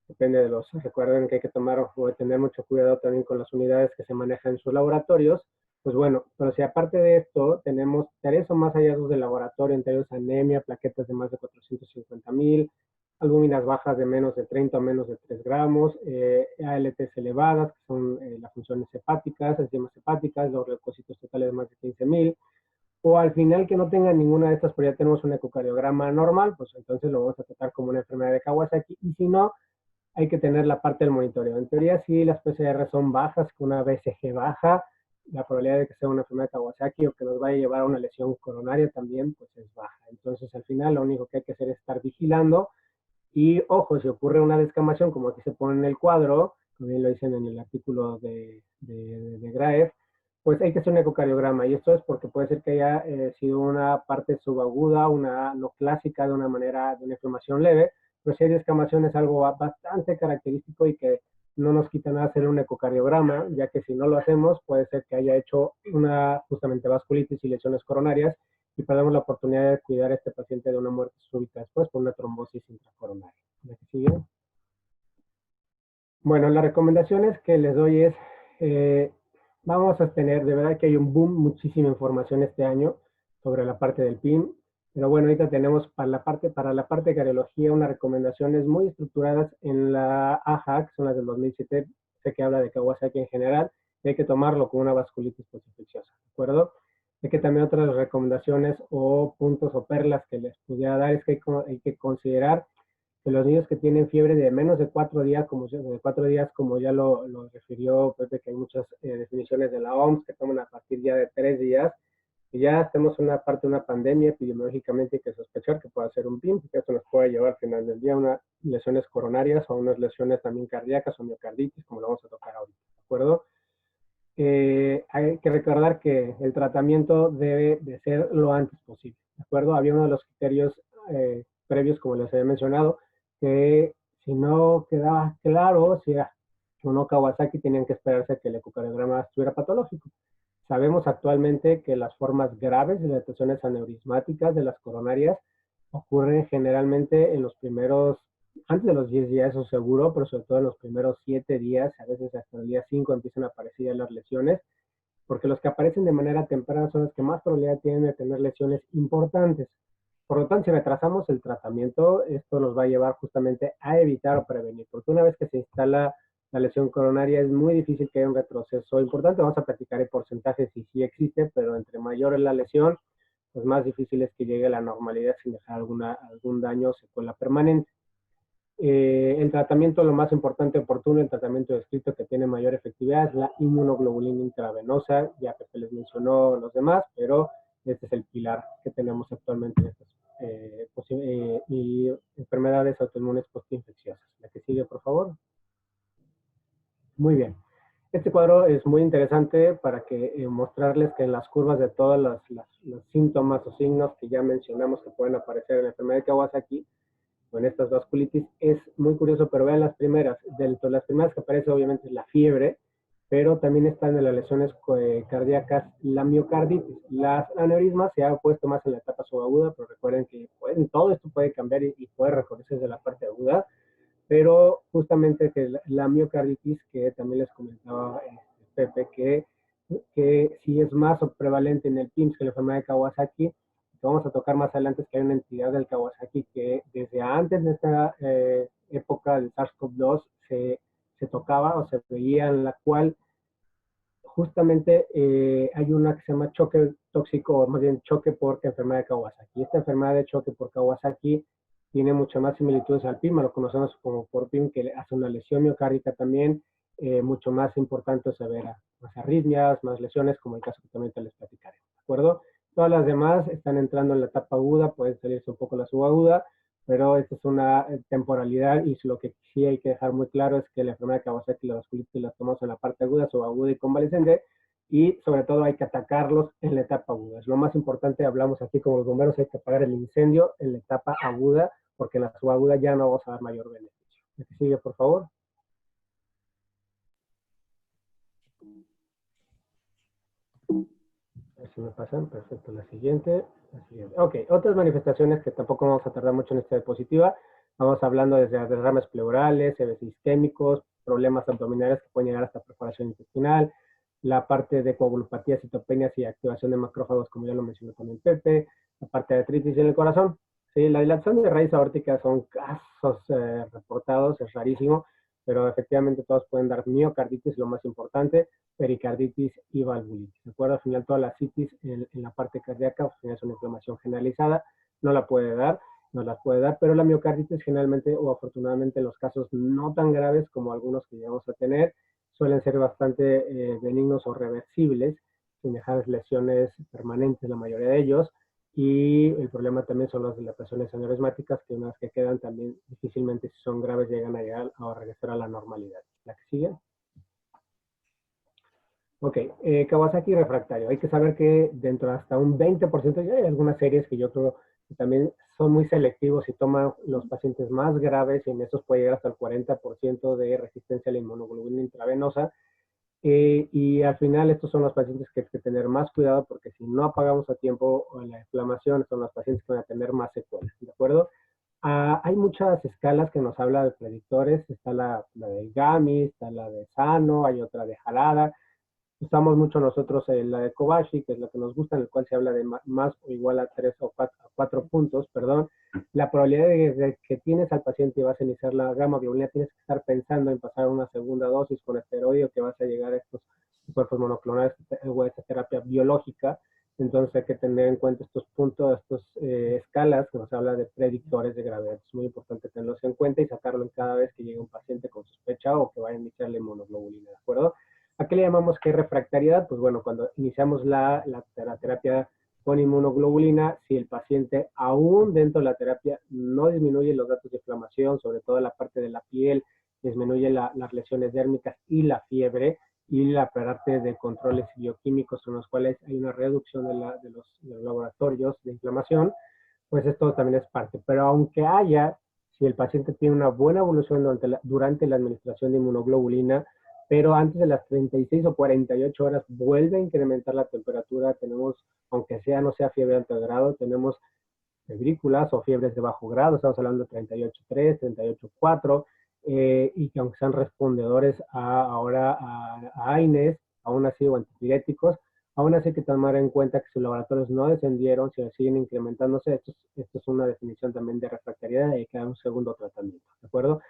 depende de los, recuerden que hay que tomar o tener mucho cuidado también con las unidades que se manejan en sus laboratorios, pues bueno, pero si aparte de esto tenemos 3 o más hallazgos de laboratorio, entre ellos anemia, plaquetas de más de 450,000, albúminas bajas de menos de 30 o menos de 3 gramos, ALTs elevadas, que son las funciones hepáticas, enzimas hepáticas, los leucocitos totales de más de 15,000, o al final que no tengan ninguna de estas, pero ya tenemos un ecocardiograma normal, pues entonces lo vamos a tratar como una enfermedad de Kawasaki, y si no, hay que tener la parte del monitoreo. En teoría, si las PCR son bajas, con una BCG baja, la probabilidad de que sea una enfermedad de Kawasaki o que nos vaya a llevar a una lesión coronaria también, pues es baja. Entonces, al final, lo único que hay que hacer es estar vigilando. Y, ojo, si ocurre una descamación, como aquí se pone en el cuadro, como bien lo dicen en el artículo de Graef, pues hay que hacer un ecocardiograma. Y esto es porque puede ser que haya sido una parte subaguda, una no clásica, de una manera de una inflamación leve, pero si hay descamación es algo bastante característico y que no nos quita nada hacer un ecocardiograma, ya que si no lo hacemos, puede ser que haya hecho una justamente vasculitis y lesiones coronarias y perdamos la oportunidad de cuidar a este paciente de una muerte súbita después por una trombosis intracoronaria. ¿La que sigue? Bueno, las recomendaciones que les doy es, vamos a tener, de verdad que hay un boom, muchísima información este año sobre la parte del PIN, pero bueno, ahorita tenemos para la parte de cardiología unas recomendaciones muy estructuradas en la AHA, que son las del 2007, sé que habla de Kawasaki en general, y hay que tomarlo con una vasculitis postinfecciosa, ¿de acuerdo? Sé que también otras recomendaciones o puntos o perlas que les pudiera dar es que hay que considerar que los niños que tienen fiebre de menos de 4 días, como ya lo refirió Pepe, que hay muchas definiciones de la OMS que toman a partir ya de 3 días, y ya estemos en una parte de una pandemia epidemiológicamente hay que sospechar que pueda ser un PIN, porque esto nos puede llevar al final del día a unas lesiones coronarias o unas lesiones también cardíacas o miocarditis, como lo vamos a tocar ahorita, ¿de acuerdo? Hay que recordar que el tratamiento debe de ser lo antes posible, ¿de acuerdo? Había uno de los criterios previos, como les había mencionado, que si no quedaba claro si era o no Kawasaki, tenían que esperarse a que el ecocardiograma estuviera patológico. Sabemos actualmente que las formas graves de las lesiones aneurismáticas de las coronarias ocurren generalmente en los primeros, antes de los 10 días, eso seguro, pero sobre todo en los primeros 7 días, a veces hasta el día 5 empiezan a aparecer ya las lesiones, porque los que aparecen de manera temprana son los que más probabilidad tienen de tener lesiones importantes. Por lo tanto, si retrasamos el tratamiento, esto nos va a llevar justamente a evitar o prevenir, porque una vez que se instala la lesión coronaria es muy difícil que haya un retroceso importante. Vamos a platicar el porcentaje si sí existe, pero entre mayor es la lesión, pues más difícil es que llegue a la normalidad sin dejar algún daño o secuela permanente. El tratamiento, lo más importante, oportuno, el tratamiento descrito que tiene mayor efectividad es la inmunoglobulina intravenosa, ya que se les mencionó los demás, pero este es el pilar que tenemos actualmente en estas y enfermedades autoinmunes postinfecciosas. La que sigue, por favor. Muy bien. Este cuadro es muy interesante para que mostrarles que en las curvas de todos los síntomas o signos que ya mencionamos que pueden aparecer en la enfermedad de Kawasaki o en estas vasculitis, es muy curioso, pero vean las primeras. Las primeras que aparece obviamente es la fiebre, pero también están en las lesiones cardíacas la miocarditis. Las aneurismas se ha puesto más en la etapa subaguda, pero recuerden que todo esto puede cambiar y puede reconocerse desde la parte aguda. Pero justamente que la miocarditis, que también les comentaba Pepe, que sí es más prevalente en el PIMS que la enfermedad de Kawasaki, que vamos a tocar más adelante, es que hay una entidad del Kawasaki que desde antes de esta época del SARS-CoV-2 se tocaba o se veía, en la cual justamente hay una que se llama choque tóxico, o más bien choque por enfermedad de Kawasaki. Esta enfermedad de choque por Kawasaki tiene muchas más similitudes al PIM, lo conocemos como por PIM, que hace una lesión miocárdica también, mucho más importante o severa, más arritmias, más lesiones, como el caso que también te les platicaré, ¿de acuerdo? Todas las demás están entrando en la etapa aguda, pueden salirse un poco la subaguda, pero esta es una temporalidad y lo que sí hay que dejar muy claro es que la enfermedad de Kawasaki y la vasculitis las tomamos en la parte aguda, subaguda y convalescente, y sobre todo hay que atacarlos en la etapa aguda. Es lo más importante, hablamos aquí como los bomberos, hay que apagar el incendio en la etapa aguda, porque en la subaguda ya no vamos a dar mayor beneficio. ¿La que sigue, por favor? A ver si me pasan, perfecto, la siguiente. Ok, otras manifestaciones que tampoco vamos a tardar mucho en esta diapositiva. Vamos hablando desde derrames pleurales, seves isquémicos, problemas abdominales que pueden llegar hasta perforación intestinal, la parte de coagulopatía, citopenias y activación de macrófagos, como ya lo mencionó también Pepe, la parte de artritis en el corazón. Sí, la dilatación de raíz aórtica son casos reportados, es rarísimo, pero efectivamente todos pueden dar miocarditis, lo más importante, pericarditis y valvulitis. ¿De acuerdo? Al final toda la citis en la parte cardíaca es una inflamación generalizada, no la puede dar, no las puede dar, pero la miocarditis generalmente o afortunadamente en los casos no tan graves como algunos que llegamos a tener, suelen ser bastante benignos o reversibles, sin dejar lesiones permanentes la mayoría de ellos, y el problema también son las dilataciones aneurismáticas, que unas que quedan también difícilmente, si son graves, llegan a llegar a regresar a la normalidad. ¿La que sigue? Ok, Kawasaki refractario. Hay que saber que dentro de hasta un 20%, ya hay algunas series que yo creo y también son muy selectivos y toman los pacientes más graves, y en esos puede llegar hasta el 40% de resistencia a la inmunoglobulina intravenosa. Y al final estos son los pacientes que hay que tener más cuidado, porque si no apagamos a tiempo la inflamación, son los pacientes que van a tener más secuelas, ¿de acuerdo? Hay muchas escalas que nos habla de predictores. Está la del GAMI, está la de Sano, hay otra de Harada. Usamos mucho nosotros la de Kobashi, que es la que nos gusta, en el cual se habla de más o igual a 3 o 4 puntos, perdón. La probabilidad de que tienes al paciente y vas a iniciar la gamma globulina, tienes que estar pensando en pasar una segunda dosis con esteroide, o que vas a llegar a estos cuerpos monoclonales o a esta terapia biológica. Entonces hay que tener en cuenta estos puntos, estas escalas que nos habla de predictores de gravedad. Es muy importante tenerlos en cuenta y sacarlo en cada vez que llegue un paciente con sospecha o que vaya a iniciar la inmunoglobulina, ¿de acuerdo? ¿A qué le llamamos que refractariedad? Pues bueno, cuando iniciamos la terapia con inmunoglobulina, si el paciente aún dentro de la terapia no disminuye los datos de inflamación, sobre todo la parte de la piel, disminuye las lesiones dérmicas y la fiebre, y la parte de controles bioquímicos en los cuales hay una reducción de los laboratorios de inflamación, pues esto también es parte. Pero aunque haya, si el paciente tiene una buena evolución durante la administración de inmunoglobulina, pero antes de las 36 o 48 horas vuelve a incrementar la temperatura, tenemos, aunque sea no sea fiebre de alto grado, tenemos febrículas o fiebres de bajo grado, estamos hablando de 38.3, 38.4, y que aunque sean respondedores ahora a AINES, aún así, o antipiréticos, aún así hay que tomar en cuenta que sus laboratorios no descendieron, si siguen incrementándose. Esto es una definición también de refractariedad, y hay que dar un segundo tratamiento, ¿de acuerdo?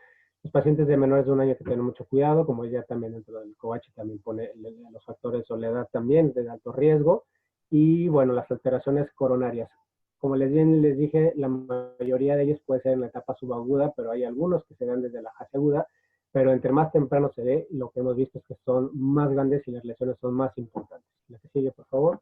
Los pacientes de menores de un año que tienen mucho cuidado, como ya también dentro del COVACH también pone los factores o la edad también de alto riesgo. Y bueno, las alteraciones coronarias. Como les dije, la mayoría de ellos puede ser en la etapa subaguda, pero hay algunos que se dan desde la fase aguda, pero entre más temprano se dé, lo que hemos visto es que son más grandes y las lesiones son más importantes. La que sigue, por favor.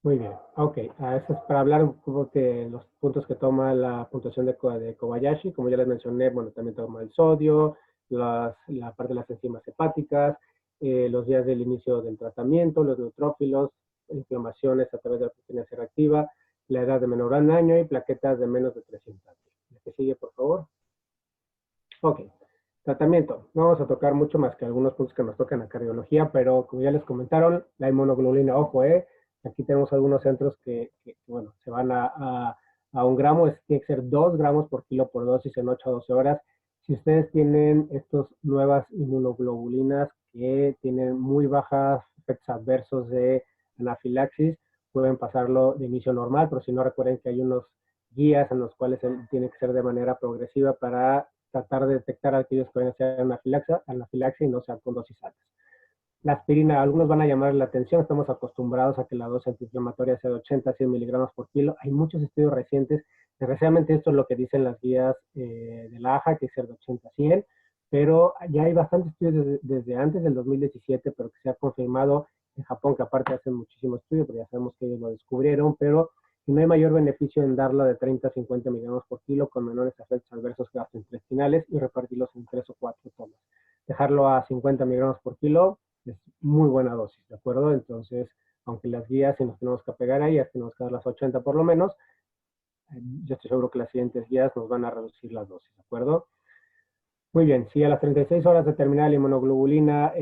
Muy bien, ok. Eso es para hablar un poco de los puntos que toma la puntuación de Kobayashi. Como ya les mencioné, bueno, también toma el sodio, la parte de las enzimas hepáticas, los días del inicio del tratamiento, los neutrófilos, inflamaciones a través de la proteína C reactiva, la edad de menor a un año y plaquetas de menos de 300 años. La que sigue, por favor. Ok. Tratamiento. No vamos a tocar mucho más que algunos puntos que nos tocan a cardiología, pero como ya les comentaron, la inmunoglobulina, ojo, aquí tenemos algunos centros que bueno, se van a 1 gramo, tiene que ser 2 gramos por kilo por dosis en 8 a 12 horas. Si ustedes tienen estas nuevas inmunoglobulinas que tienen muy bajas efectos adversos de anafilaxis, pueden pasarlo de inicio normal, pero si no, recuerden que hay unos guías en los cuales tiene que ser de manera progresiva para tratar de detectar a aquellos que van a hacer anafilaxia y no sean con dosis altas. La aspirina, algunos van a llamar la atención, estamos acostumbrados a que la dosis antiinflamatoria sea de 80 a 100 miligramos por kilo. Hay muchos estudios recientes, desgraciadamente esto es lo que dicen las guías de la AJA, que es ser de 80 a 100, pero ya hay bastantes estudios desde antes del 2017, pero que se ha confirmado en Japón, que aparte hacen muchísimos estudios, pero ya sabemos que ellos lo descubrieron, pero que no hay mayor beneficio en darlo de 30 a 50 miligramos por kilo con menores efectos adversos gastrointestinales y repartirlos en 3 o 4 tomas. Dejarlo a 50 miligramos por kilo es muy buena dosis, ¿de acuerdo? Entonces, aunque las guías, si nos tenemos que apegar a ellas, tenemos que dar las 80 por lo menos, yo estoy seguro que las siguientes guías nos van a reducir las dosis, ¿de acuerdo? Muy bien, si a las 36 horas de terminar la inmunoglobulina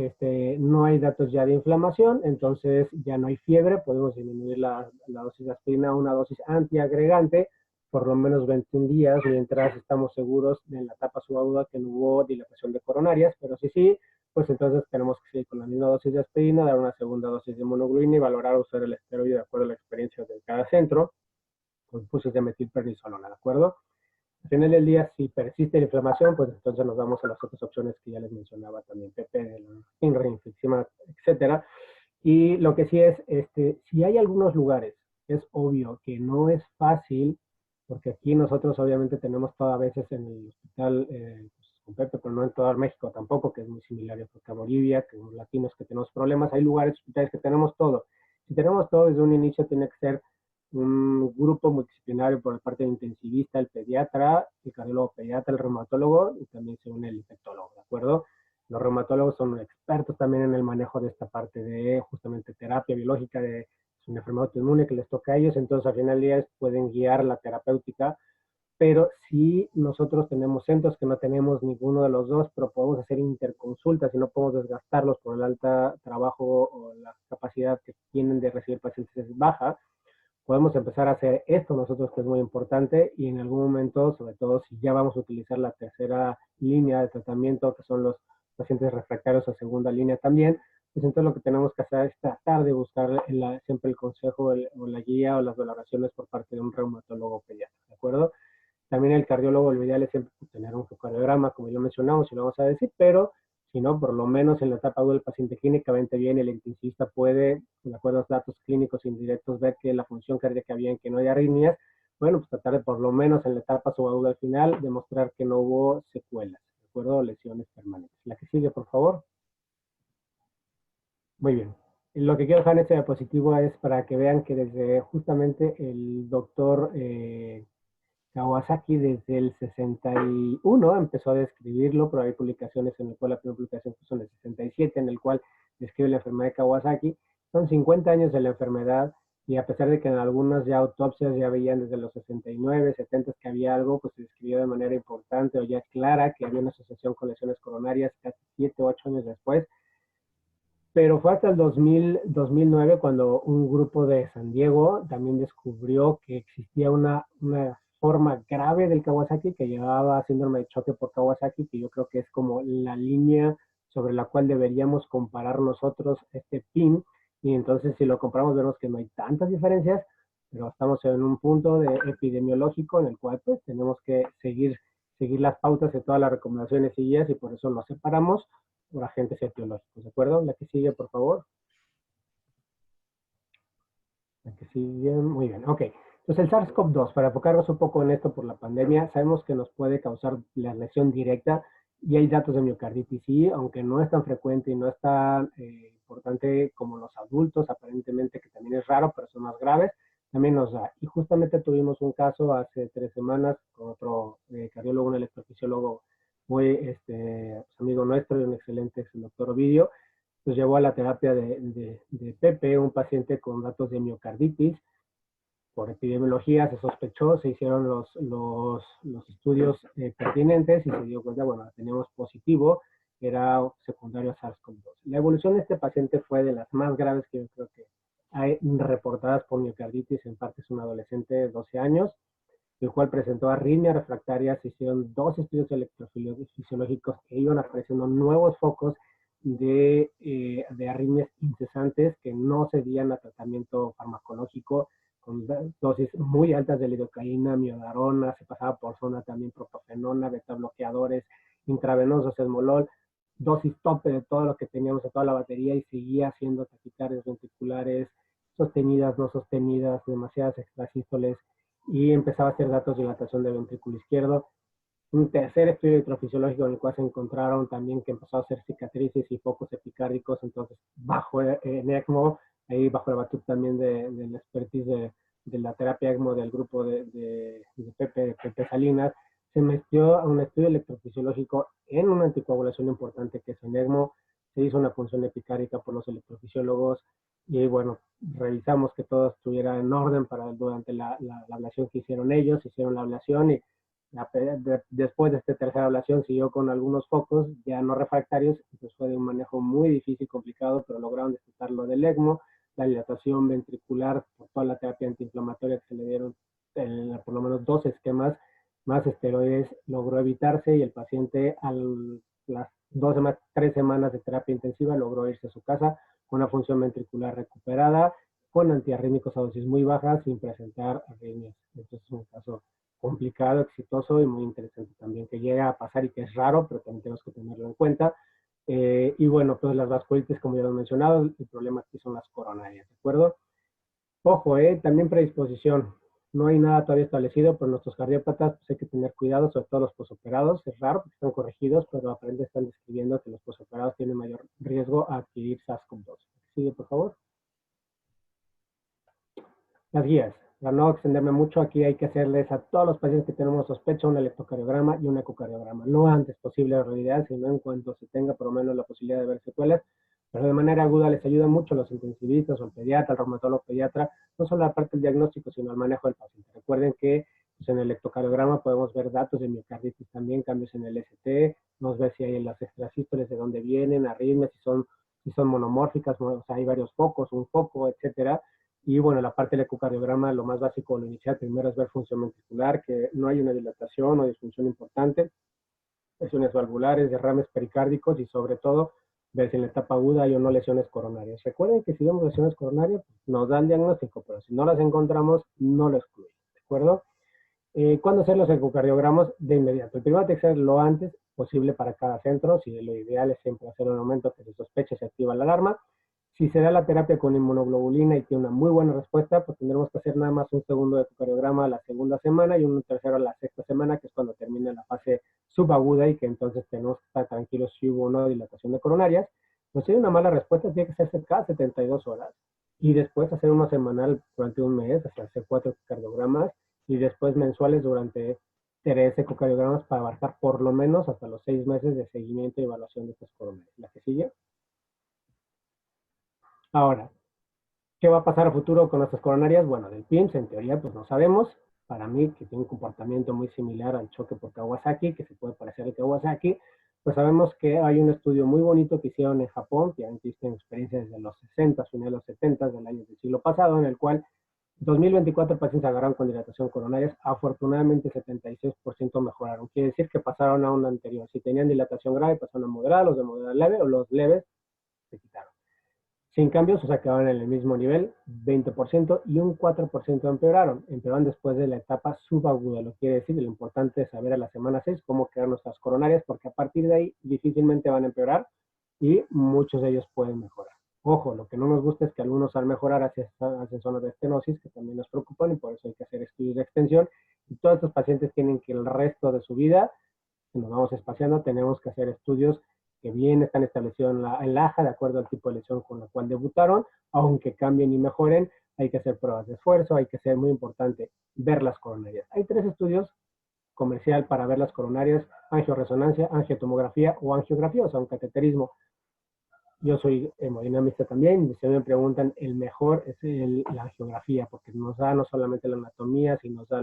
no hay datos ya de inflamación, entonces ya no hay fiebre, podemos disminuir la dosis de aspirina a una dosis antiagregante por lo menos 21 días, mientras estamos seguros en la etapa subaguda que no hubo dilatación de coronarias, pero sí, pues entonces tenemos que seguir con la misma dosis de aspirina, dar una segunda dosis de inmunoglobulina y valorar usar el esteroide de acuerdo a la experiencia de cada centro, con puses de metilprednisolona, ¿de acuerdo? Al final del día, si persiste la inflamación, pues entonces nos vamos a las otras opciones que ya les mencionaba también, PP, reinfliximab, etcétera. Y lo que sí es, si hay algunos lugares, es obvio que no es fácil, porque aquí nosotros obviamente tenemos todas veces en el hospital pues, con Pepe, pero no en todo México tampoco, que es muy similar a Bolivia, que los latinos que tenemos problemas, hay lugares, hospitales que tenemos todo. Si tenemos todo desde un inicio, tiene que ser un grupo multidisciplinario por parte del intensivista, el pediatra, el cardiólogo pediatra, el reumatólogo y también se une el infectólogo, ¿de acuerdo? Los reumatólogos son expertos también en el manejo de esta parte de justamente terapia biológica, de es una enfermedad autoinmune que les toca a ellos, entonces al final del día pueden guiar la terapéutica, pero si nosotros tenemos centros que no tenemos ninguno de los dos, pero podemos hacer interconsultas y no podemos desgastarlos por el alta trabajo o la capacidad que tienen de recibir pacientes es baja, podemos empezar a hacer esto nosotros, que es muy importante, y en algún momento, sobre todo si ya vamos a utilizar la tercera línea de tratamiento, que son los pacientes refractarios a segunda línea también, pues entonces lo que tenemos que hacer es tratar de buscar siempre el consejo o la guía o las valoraciones por parte de un reumatólogo pediatra, ¿de acuerdo? También el cardiólogo, lo ideal es siempre tener un ecocardiograma, como ya mencionamos, y lo vamos a decir, pero si no, por lo menos en la etapa aguda del paciente clínicamente bien, el intensivista puede, de acuerdo a los datos clínicos indirectos, ver que la función cardíaca bien, que no hay arritmias, bueno, pues tratar de por lo menos en la etapa subaguda al final, demostrar que no hubo secuelas, ¿de acuerdo? O lesiones permanentes. La que sigue, por favor. Muy bien. Lo que quiero dejar en este diapositivo es para que vean que desde justamente el doctor Kawasaki desde el 61 empezó a describirlo, pero hay publicaciones en el cual la primera publicación puso en el 67, en el cual describe la enfermedad de Kawasaki. Son 50 años de la enfermedad y a pesar de que en algunas ya autopsias ya veían desde los 69, 70 que había algo, pues se describió de manera importante o ya clara que había una asociación con lesiones coronarias casi 7 o 8 años después. Pero fue hasta el 2009 cuando un grupo de San Diego también descubrió que existía una forma grave del Kawasaki que llevaba síndrome de choque por Kawasaki, que yo creo que es como la línea sobre la cual deberíamos comparar nosotros este PIN, y entonces si lo comparamos vemos que no hay tantas diferencias, pero estamos en un punto de epidemiológico en el cual pues tenemos que seguir las pautas de todas las recomendaciones y guías, y por eso lo separamos por agentes etiológicos, ¿de acuerdo? La que sigue, por favor. La que sigue, muy bien, ok. Entonces el SARS-CoV-2, para enfocarnos un poco en esto por la pandemia, sabemos que nos puede causar la lesión directa y hay datos de miocarditis, sí, aunque no es tan frecuente y no es tan importante como los adultos, aparentemente, que también es raro, pero son más graves, también nos da. Y justamente tuvimos un caso hace 3 semanas con otro cardiólogo, un electrofisiólogo muy amigo nuestro y un excelente el doctor Ovidio, nos llevó a la terapia de Pepe, un paciente con datos de miocarditis. Por epidemiología se sospechó, se hicieron los estudios pertinentes y se dio cuenta, bueno, teníamos positivo, era secundario a SARS-CoV-2. La evolución de este paciente fue de las más graves que yo creo que hay reportadas por miocarditis. En parte es un adolescente de 12 años, el cual presentó arritmias refractarias. Se hicieron 2 estudios electrofisiológicos que iban apareciendo nuevos focos de arritmias incesantes que no cedían a tratamiento farmacológico, con dosis muy altas de lidocaína, miodarona, se pasaba por zona también propafenona, beta bloqueadores, intravenosos, esmolol, dosis tope de todo lo que teníamos de toda la batería, y seguía haciendo taquicardias ventriculares, sostenidas, no sostenidas, demasiadas extrasístoles, y empezaba a hacer datos de dilatación del ventrículo izquierdo. Un tercer estudio electrofisiológico en el cual se encontraron también que empezó a hacer cicatrices y focos epicárdicos, entonces bajo en ECMO, ahí bajo la batuta también de la expertise de la terapia ECMO del grupo de Pepe Salinas, se metió a un estudio electrofisiológico en una anticoagulación importante que es en ECMO, se hizo una función epicárdica por los electrofisiólogos, y bueno, revisamos que todo estuviera en orden para durante la ablación que hicieron ellos, hicieron la ablación, y después de esta tercera ablación siguió con algunos focos ya no refractarios, entonces fue de un manejo muy difícil, complicado, pero lograron detectar lo del ECMO, la dilatación ventricular por toda la terapia antiinflamatoria que se le dieron, por lo menos 2 esquemas más esteroides, logró evitarse, y el paciente a las 3 semanas de terapia intensiva logró irse a su casa con una función ventricular recuperada, con antiarrítmicos a dosis muy bajas, sin presentar arritmias. Entonces es un caso complicado, exitoso y muy interesante también, que llega a pasar y que es raro, pero también tenemos que tenerlo en cuenta. Y bueno, pues las vasculitis, como ya lo he mencionado, el problema aquí son las coronarias, ¿de acuerdo? Ojo, también predisposición. No hay nada todavía establecido, pero nuestros cardiópatas pues hay que tener cuidado, sobre todo los posoperados. Es raro porque están corregidos, pero aparentemente están describiendo que los posoperados tienen mayor riesgo a adquirir SARS-CoV-2. Sigue, por favor. Las guías. Para no extenderme mucho, aquí hay que hacerles a todos los pacientes que tenemos sospecha un electrocardiograma y un ecocardiograma. No antes posible, en realidad, sino en cuanto se tenga por lo menos la posibilidad de ver secuelas, pero de manera aguda les ayuda mucho los intensivistas o el pediatra, el reumatólogo pediatra, no solo la parte del diagnóstico, sino el manejo del paciente. Recuerden que pues, en el electrocardiograma podemos ver datos de miocarditis también, cambios en el ST, nos ve si hay en las extrasístoles de dónde vienen, arritmias, si son monomórficas, o sea, hay varios focos, un foco, etcétera. Y bueno, la parte del ecocardiograma, lo más básico, lo inicial, primero es ver función ventricular, que no hay una dilatación o disfunción importante, lesiones valvulares, derrames pericárdicos y sobre todo ver si en la etapa aguda hay o no lesiones coronarias. Recuerden que si vemos lesiones coronarias, pues, nos da el diagnóstico, pero si no las encontramos, no lo excluyen, ¿de acuerdo? ¿Cuándo hacer los ecocardiogramas? De inmediato. El primero tiene que ser lo antes posible para cada centro. Si lo ideal es siempre hacer un momento que se sospeche, se activa la alarma. Si se da la terapia con inmunoglobulina y tiene una muy buena respuesta, pues tendremos que hacer nada más un segundo ecocardiograma a la segunda semana y un tercero a la sexta semana, que es cuando termina la fase subaguda y que entonces tenemos que estar tranquilos si hubo o no dilatación de coronarias. Pues si hay una mala respuesta, tiene que hacerse cada 72 horas y después hacer uno semanal durante un mes, hasta hacer 4 ecocardiogramas y después mensuales durante 3 ecocardiogramas para abarcar por lo menos hasta los 6 meses de seguimiento y evaluación de estas coronarias. La que sigue. Ahora, ¿qué va a pasar a futuro con nuestras coronarias? Bueno, del PIMS en teoría pues no sabemos. Para mí, que tiene un comportamiento muy similar al choque por Kawasaki, que se puede parecer al Kawasaki, pues sabemos que hay un estudio muy bonito que hicieron en Japón, que existen experiencias desde los 60, finales de los 70 del año del siglo pasado, en el cual 2024 pacientes agarraron con dilatación coronarias, afortunadamente 76% mejoraron. Quiere decir que pasaron a una anterior. Si tenían dilatación grave, pasaron a moderada, los de moderada leve, o los leves se quitaron. Sin cambios, o sea, quedaron en el mismo nivel, 20%, y un 4% empeoraron. Empeoraron después de la etapa subaguda, lo que quiere decir, lo importante es saber a la semana 6 cómo quedan nuestras coronarias, porque a partir de ahí difícilmente van a empeorar y muchos de ellos pueden mejorar. Ojo, lo que no nos gusta es que algunos al mejorar hacen zonas de estenosis, que también nos preocupan, y por eso hay que hacer estudios de extensión. Y todos estos pacientes tienen que el resto de su vida, si nos vamos espaciando, tenemos que hacer estudios que bien están establecidos en la AJA, de acuerdo al tipo de lesión con la cual debutaron, aunque cambien y mejoren, hay que hacer pruebas de esfuerzo, hay que ser muy importante ver las coronarias. Hay 3 estudios comercial para ver las coronarias: angioresonancia, angiotomografía o angiografía, o sea, un cateterismo. Yo soy hemodinamista también, y si me preguntan, el mejor es la angiografía, porque nos da no solamente la anatomía, sino nos da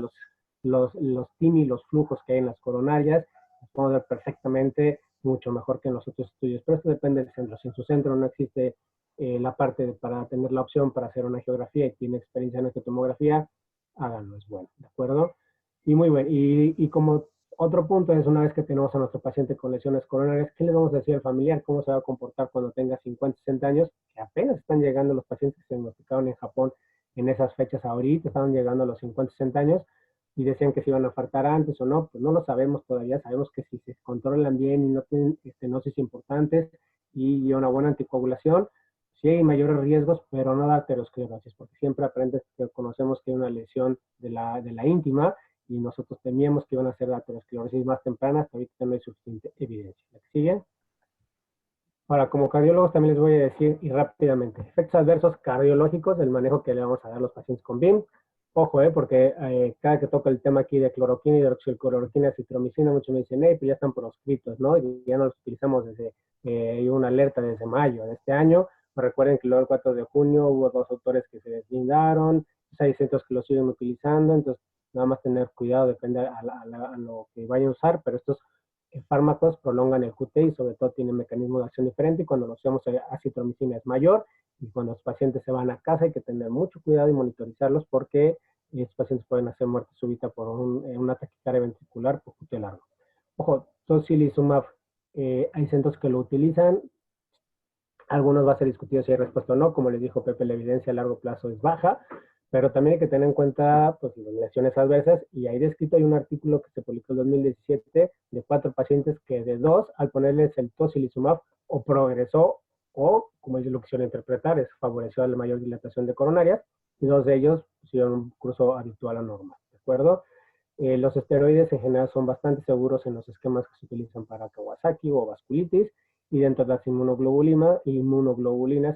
los TIMI, los flujos que hay en las coronarias, los podemos ver perfectamente, mucho mejor que en los otros estudios, pero esto depende del centro. Si en su centro no existe la parte para tener la opción para hacer una angiografía y tiene experiencia en angiotomografía, háganlo, es bueno, ¿de acuerdo? Y muy bueno, y como otro punto es, una vez que tenemos a nuestro paciente con lesiones coronarias, ¿qué le vamos a decir al familiar? ¿Cómo se va a comportar cuando tenga 50, 60 años? Que apenas están llegando los pacientes que se diagnosticaron en Japón en esas fechas ahorita, estaban llegando a los 50, 60 años y decían que se iban a faltar antes o no, pues no lo sabemos todavía. Sabemos que si se controlan bien y no tienen estenosis importantes y una buena anticoagulación, sí hay mayores riesgos, pero no da aterosclerosis, porque siempre aprendes que conocemos que hay una lesión de la íntima, y nosotros temíamos que iban a ser aterosclerosis más tempranas, hasta ahorita no hay suficiente evidencia. ¿La que sigue? Ahora, como cardiólogos también les voy a decir, y rápidamente, efectos adversos cardiológicos del manejo que le vamos a dar a los pacientes con BIM. Ojo, porque cada que toca el tema aquí de cloroquina, hidroxicloroquina, citromicina, muchos me dicen, pues ya están proscritos, ¿no? Y ya no los utilizamos desde, hay una alerta desde mayo de este año. Pero recuerden que luego el 4 de junio hubo 2 autores que se deslindaron, hay centros que lo siguen utilizando, entonces nada más tener cuidado, depende a lo que vayan a usar, pero estos fármacos prolongan el QT y sobre todo tienen mecanismo de acción diferente, y cuando lo usamos acitromicina es mayor, y cuando los pacientes se van a casa hay que tener mucho cuidado y monitorizarlos, porque estos pacientes pueden hacer muerte súbita por una taquicardia ventricular por QT largo. Ojo, tocilizumab, hay centros que lo utilizan, algunos va a ser discutido si hay respuesta o no. Como les dijo Pepe, la evidencia a largo plazo es baja, pero también hay que tener en cuenta pues, las lesiones adversas, y ahí descrito hay un artículo que se publicó en 2017 de 4 pacientes que de 2, al ponerles el tocilizumab, o progresó o, como ellos lo quisieron interpretar, es favoreció a la mayor dilatación de coronarias, y 2 de ellos hicieron un curso habitual a normal, ¿de acuerdo? Los esteroides en general son bastante seguros en los esquemas que se utilizan para Kawasaki o vasculitis, y dentro de las inmunoglobulinas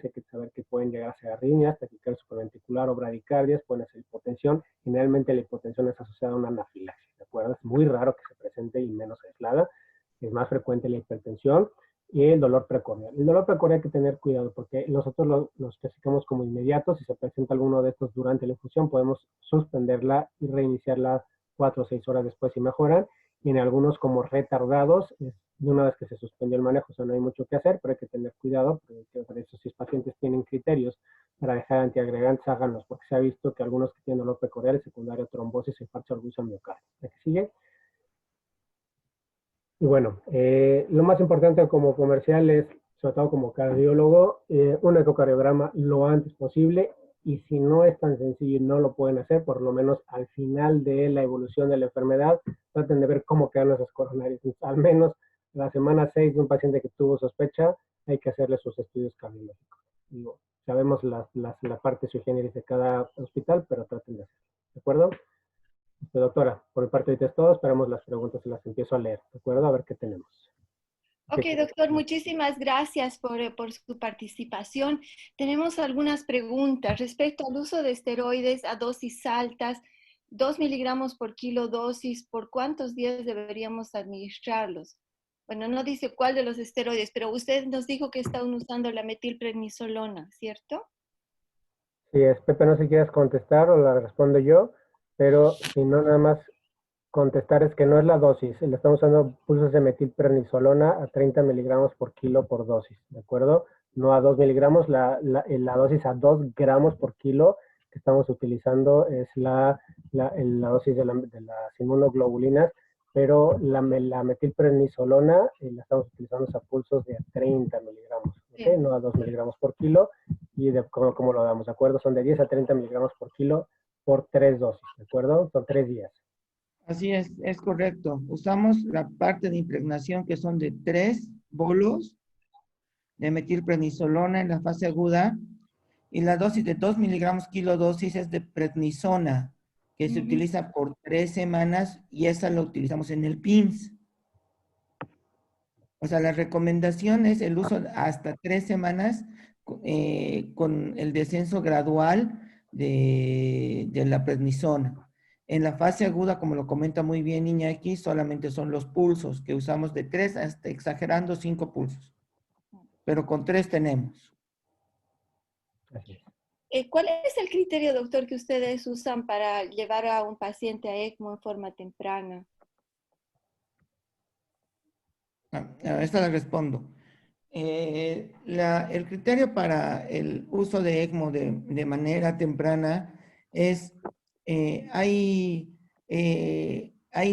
hay que saber que pueden llegar a ser arritmias, taquicardia supraventricular o bradicardias, pueden ser hipotensión. Generalmente la hipotensión es asociada a una anafilaxis, ¿de acuerdo? Es muy raro que se presente y menos aislada, es más frecuente la hipertensión. y el dolor precordial. El dolor precordial hay que tener cuidado porque nosotros los clasificamos como inmediatos. Si se presenta alguno de estos durante la infusión, podemos suspenderla y reiniciarla 4 o 6 horas después si mejoran. Y en algunos como retardados, de una vez que se suspendió el manejo, o sea, no hay mucho que hacer, pero hay que tener cuidado, porque por eso si los pacientes tienen criterios para dejar antiagregantes, háganlos, porque se ha visto que algunos que tienen dolor precordial es secundario a trombosis o infarto agudo al miocardio. ¿La que sigue? Y bueno, lo más importante como comercial es, sobre todo como cardiólogo, un ecocardiograma lo antes posible, y si no es tan sencillo y no lo pueden hacer, por lo menos al final de la evolución de la enfermedad, traten de ver cómo quedan esas coronarias. Al menos la semana 6 de un paciente que tuvo sospecha, hay que hacerle sus estudios cardiológicos. Digo, sabemos la parte sui generis de cada hospital, pero traten de hacerlo. ¿De acuerdo? Doctora, por mi parte ahorita es todo. Esperamos las preguntas y las empiezo a leer. ¿De acuerdo? A ver qué tenemos. Ok, doctor, muchísimas gracias por su participación. Tenemos algunas preguntas respecto al uso de esteroides a dosis altas, 2 miligramos por kilo dosis, ¿por cuántos días deberíamos administrarlos? Bueno, no dice cuál de los esteroides, pero usted nos dijo que están usando la metilprednisolona, ¿cierto? Si es Pepe, no sé si quieres contestar o la respondo yo, pero si no, nada más contestar es que no es la dosis. Le estamos usando pulsos de metilprednisolona a 30 miligramos por kilo por dosis, ¿de acuerdo? No a 2 miligramos, la dosis a 2 gramos por kilo que estamos utilizando es la dosis de las inmunoglobulinas, pero la metilprednisolona la estamos utilizando a pulsos de 30 miligramos, ¿ok? Sí. No a 2 miligramos por kilo. Y cómo lo damos, ¿de acuerdo? Son de 10 a 30 miligramos por kilo por 3 dosis, ¿de acuerdo? Son 3 días. Así es correcto. Usamos la parte de impregnación que son de 3 bolos de metilprednisolona en la fase aguda, y la dosis de 2 miligramos kilo dosis es de prednisona, que se utiliza por 3 semanas, y esa la utilizamos en el PIMS. O sea, la recomendación es el uso hasta 3 semanas con el descenso gradual de la prednisona. En la fase aguda, como lo comenta muy bien Iñaki, solamente son los pulsos que usamos de 3 hasta exagerando 5 pulsos. Pero con 3 tenemos. Así es. ¿Cuál es el criterio, doctor, que ustedes usan para llevar a un paciente a ECMO en forma temprana? Esta la respondo. El criterio para el uso de ECMO de manera temprana es, ahí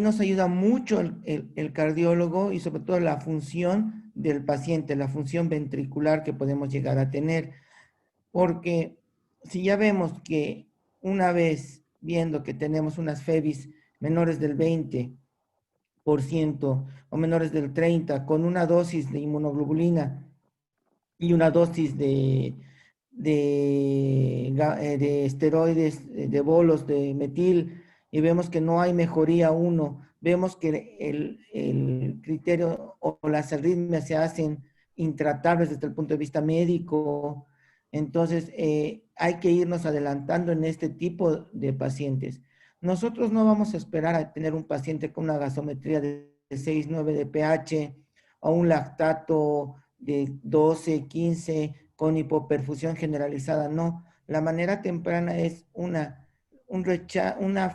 nos ayuda mucho el cardiólogo, y sobre todo la función del paciente, la función ventricular que podemos llegar a tener. Porque si ya vemos que una vez viendo que tenemos unas FEBIs menores del 20% o menores del 30%, con una dosis de inmunoglobulina y una dosis de esteroides, de bolos de metil, y vemos que no hay mejoría uno, vemos que el criterio o las arritmias se hacen intratables desde el punto de vista médico. Entonces hay que irnos adelantando en este tipo de pacientes. Nosotros no vamos a esperar a tener un paciente con una gasometría de 6,9 de pH o un lactato de 12, 15 con hipoperfusión generalizada. No, la manera temprana es una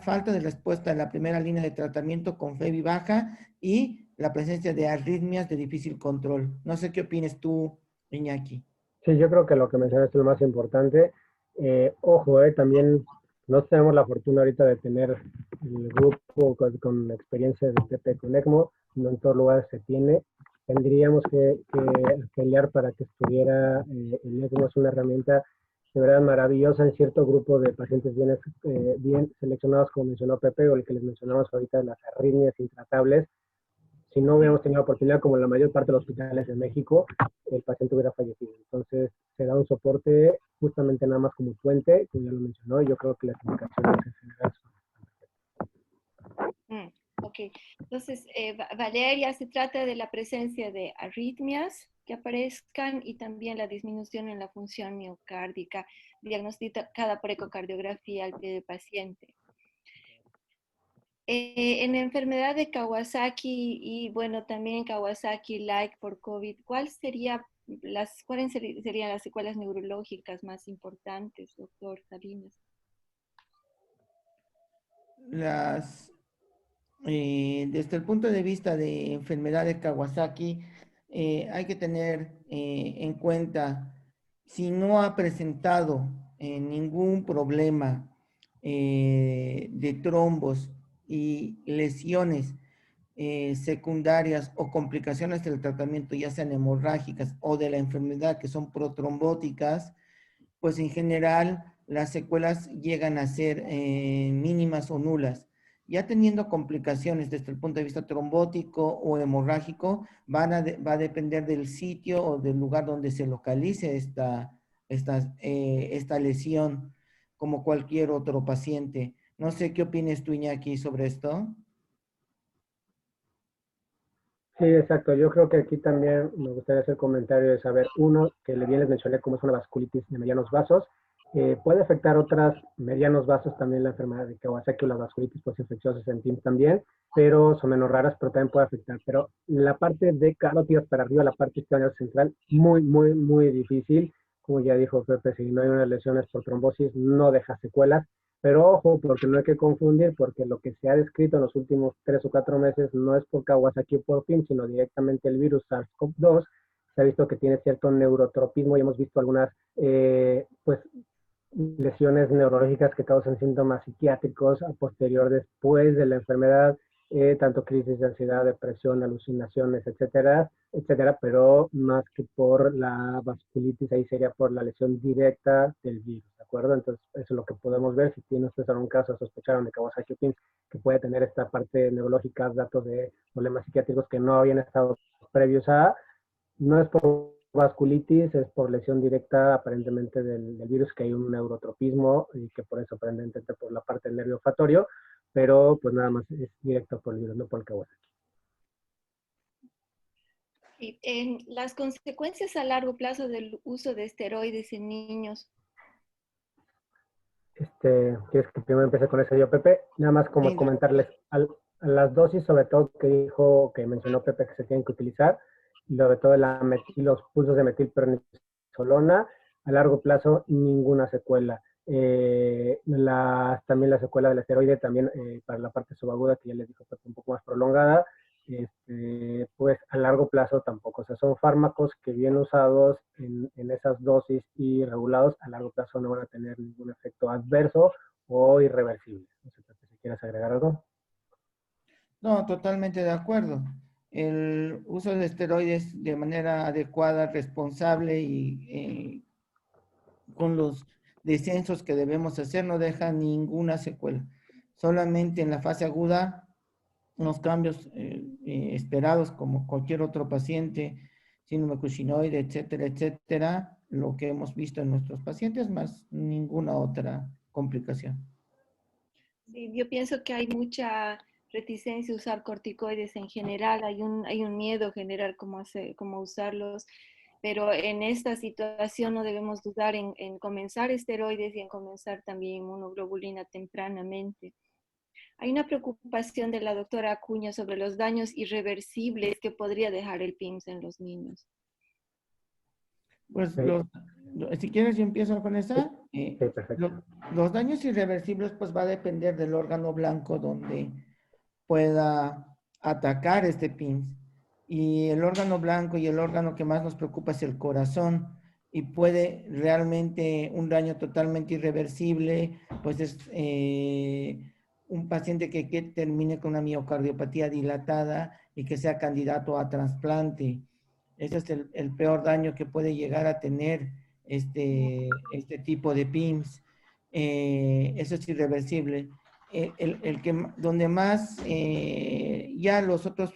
falta de respuesta en la primera línea de tratamiento con FEBI baja y la presencia de arritmias de difícil control. No sé qué opines tú, Iñaki. Sí, yo creo que lo que mencionaste es lo más importante. Ojo, también no tenemos la fortuna ahorita de tener el grupo con experiencia de TP con ECMO, no en todos lugares se tiene. Tendríamos que pelear para que estuviera el ECMO. Es una herramienta de verdad maravillosa en cierto grupo de pacientes bien seleccionados, como mencionó Pepe, o el que les mencionamos ahorita, las arritmias intratables. Si no hubiéramos tenido la oportunidad, como en la mayor parte de los hospitales de México, el paciente hubiera fallecido. Entonces, se da un soporte justamente nada más como puente, como ya lo mencionó, y yo creo que las indicaciones en general son... Ok, entonces, Valeria, se trata de la presencia de arritmias que aparezcan y también la disminución en la función miocárdica diagnosticada por ecocardiografía al pie del paciente. En la enfermedad de Kawasaki y bueno, también Kawasaki-like por COVID, ¿cuáles serían las secuelas neurológicas más importantes, doctor Salinas? Las, Desde el punto de vista de enfermedad de Kawasaki, hay que tener en cuenta si no ha presentado ningún problema de trombos y lesiones secundarias o complicaciones del tratamiento, ya sean hemorrágicas o de la enfermedad que son protrombóticas, pues en general las secuelas llegan a ser mínimas o nulas. Ya teniendo complicaciones desde el punto de vista trombótico o hemorrágico, va a depender del sitio o del lugar donde se localice esta lesión, como cualquier otro paciente. No sé qué opinas tú, Iñaki, sobre esto. Sí, exacto. Yo creo que aquí también me gustaría hacer comentario de saber, uno, que bien les mencioné cómo es una vasculitis de medianos vasos. Puede afectar otras medianos vasos también la enfermedad de Kawasaki o las vasculitis postinfecciosas en TIMS también, pero son menos raras, pero también puede afectar. Pero la parte de carótidas para arriba, la parte izquierda central, muy, muy, muy difícil. Como ya dijo Pepe, si no hay unas lesiones por trombosis, no deja secuelas. Pero ojo, porque no hay que confundir, porque lo que se ha descrito en los últimos 3 o 4 meses no es por Kawasaki o por PIN, sino directamente el virus SARS-CoV-2. Se ha visto que tiene cierto neurotropismo y hemos visto algunas pues, lesiones neurológicas que causan síntomas psiquiátricos a posterior después de la enfermedad, tanto crisis de ansiedad, depresión, alucinaciones, etcétera, etcétera, pero más que por la vasculitis, ahí sería por la lesión directa del virus, ¿de acuerdo? Entonces, eso es lo que podemos ver. Si tiene usted algún caso, sospecharon de Kawasaki o PIN, que puede tener esta parte neurológica, datos de problemas psiquiátricos que no habían estado previos a, no es por vasculitis, es por lesión directa aparentemente del virus, que hay un neurotropismo y que por eso aparentemente por la parte del nervio olfatorio, pero pues nada más es directo por el virus, no por el Kawasaki. Y en las consecuencias a largo plazo del uso de esteroides en niños. ¿Quieres que primero empiece con eso yo, Pepe? Nada más como Sí, comentarles a las dosis, sobre todo que mencionó Pepe que se tienen que utilizar, sobre todo los pulsos de metilprednisolona, a largo plazo ninguna secuela. También la secuela del esteroide, también para la parte subaguda, que ya les dijo Pepe, un poco más prolongada, pues a largo plazo tampoco. O sea, son fármacos que bien usados en esas dosis y regulados, a largo plazo no van a tener ningún efecto adverso o irreversible. No sé si quieres agregar algo. no, totalmente de acuerdo. El uso de esteroides de manera adecuada, responsable y con los descensos que debemos hacer no deja ninguna secuela. Solamente en la fase aguda, los cambios esperados como cualquier otro paciente, síndrome cushingioide, etcétera, etcétera, lo que hemos visto en nuestros pacientes, más ninguna otra complicación. Sí, yo pienso que hay mucha reticencia a usar corticoides en general, hay un miedo general cómo usarlos, pero en esta situación no debemos dudar en comenzar esteroides y en comenzar también inmunoglobulina tempranamente. Hay una preocupación de la doctora Acuña sobre los daños irreversibles que podría dejar el PIMS en los niños. Pues Sí, si quieres yo empiezo con esa. sí, perfecto. Los daños irreversibles pues va a depender del órgano blanco donde pueda atacar este PIMS. Y el órgano blanco y el órgano que más nos preocupa es el corazón. Y puede realmente un daño totalmente irreversible, pues es un paciente que termine con una miocardiopatía dilatada y que sea candidato a trasplante. Ese es el peor daño que puede llegar a tener este tipo de PIMS. Eso es irreversible. Donde más ya los otros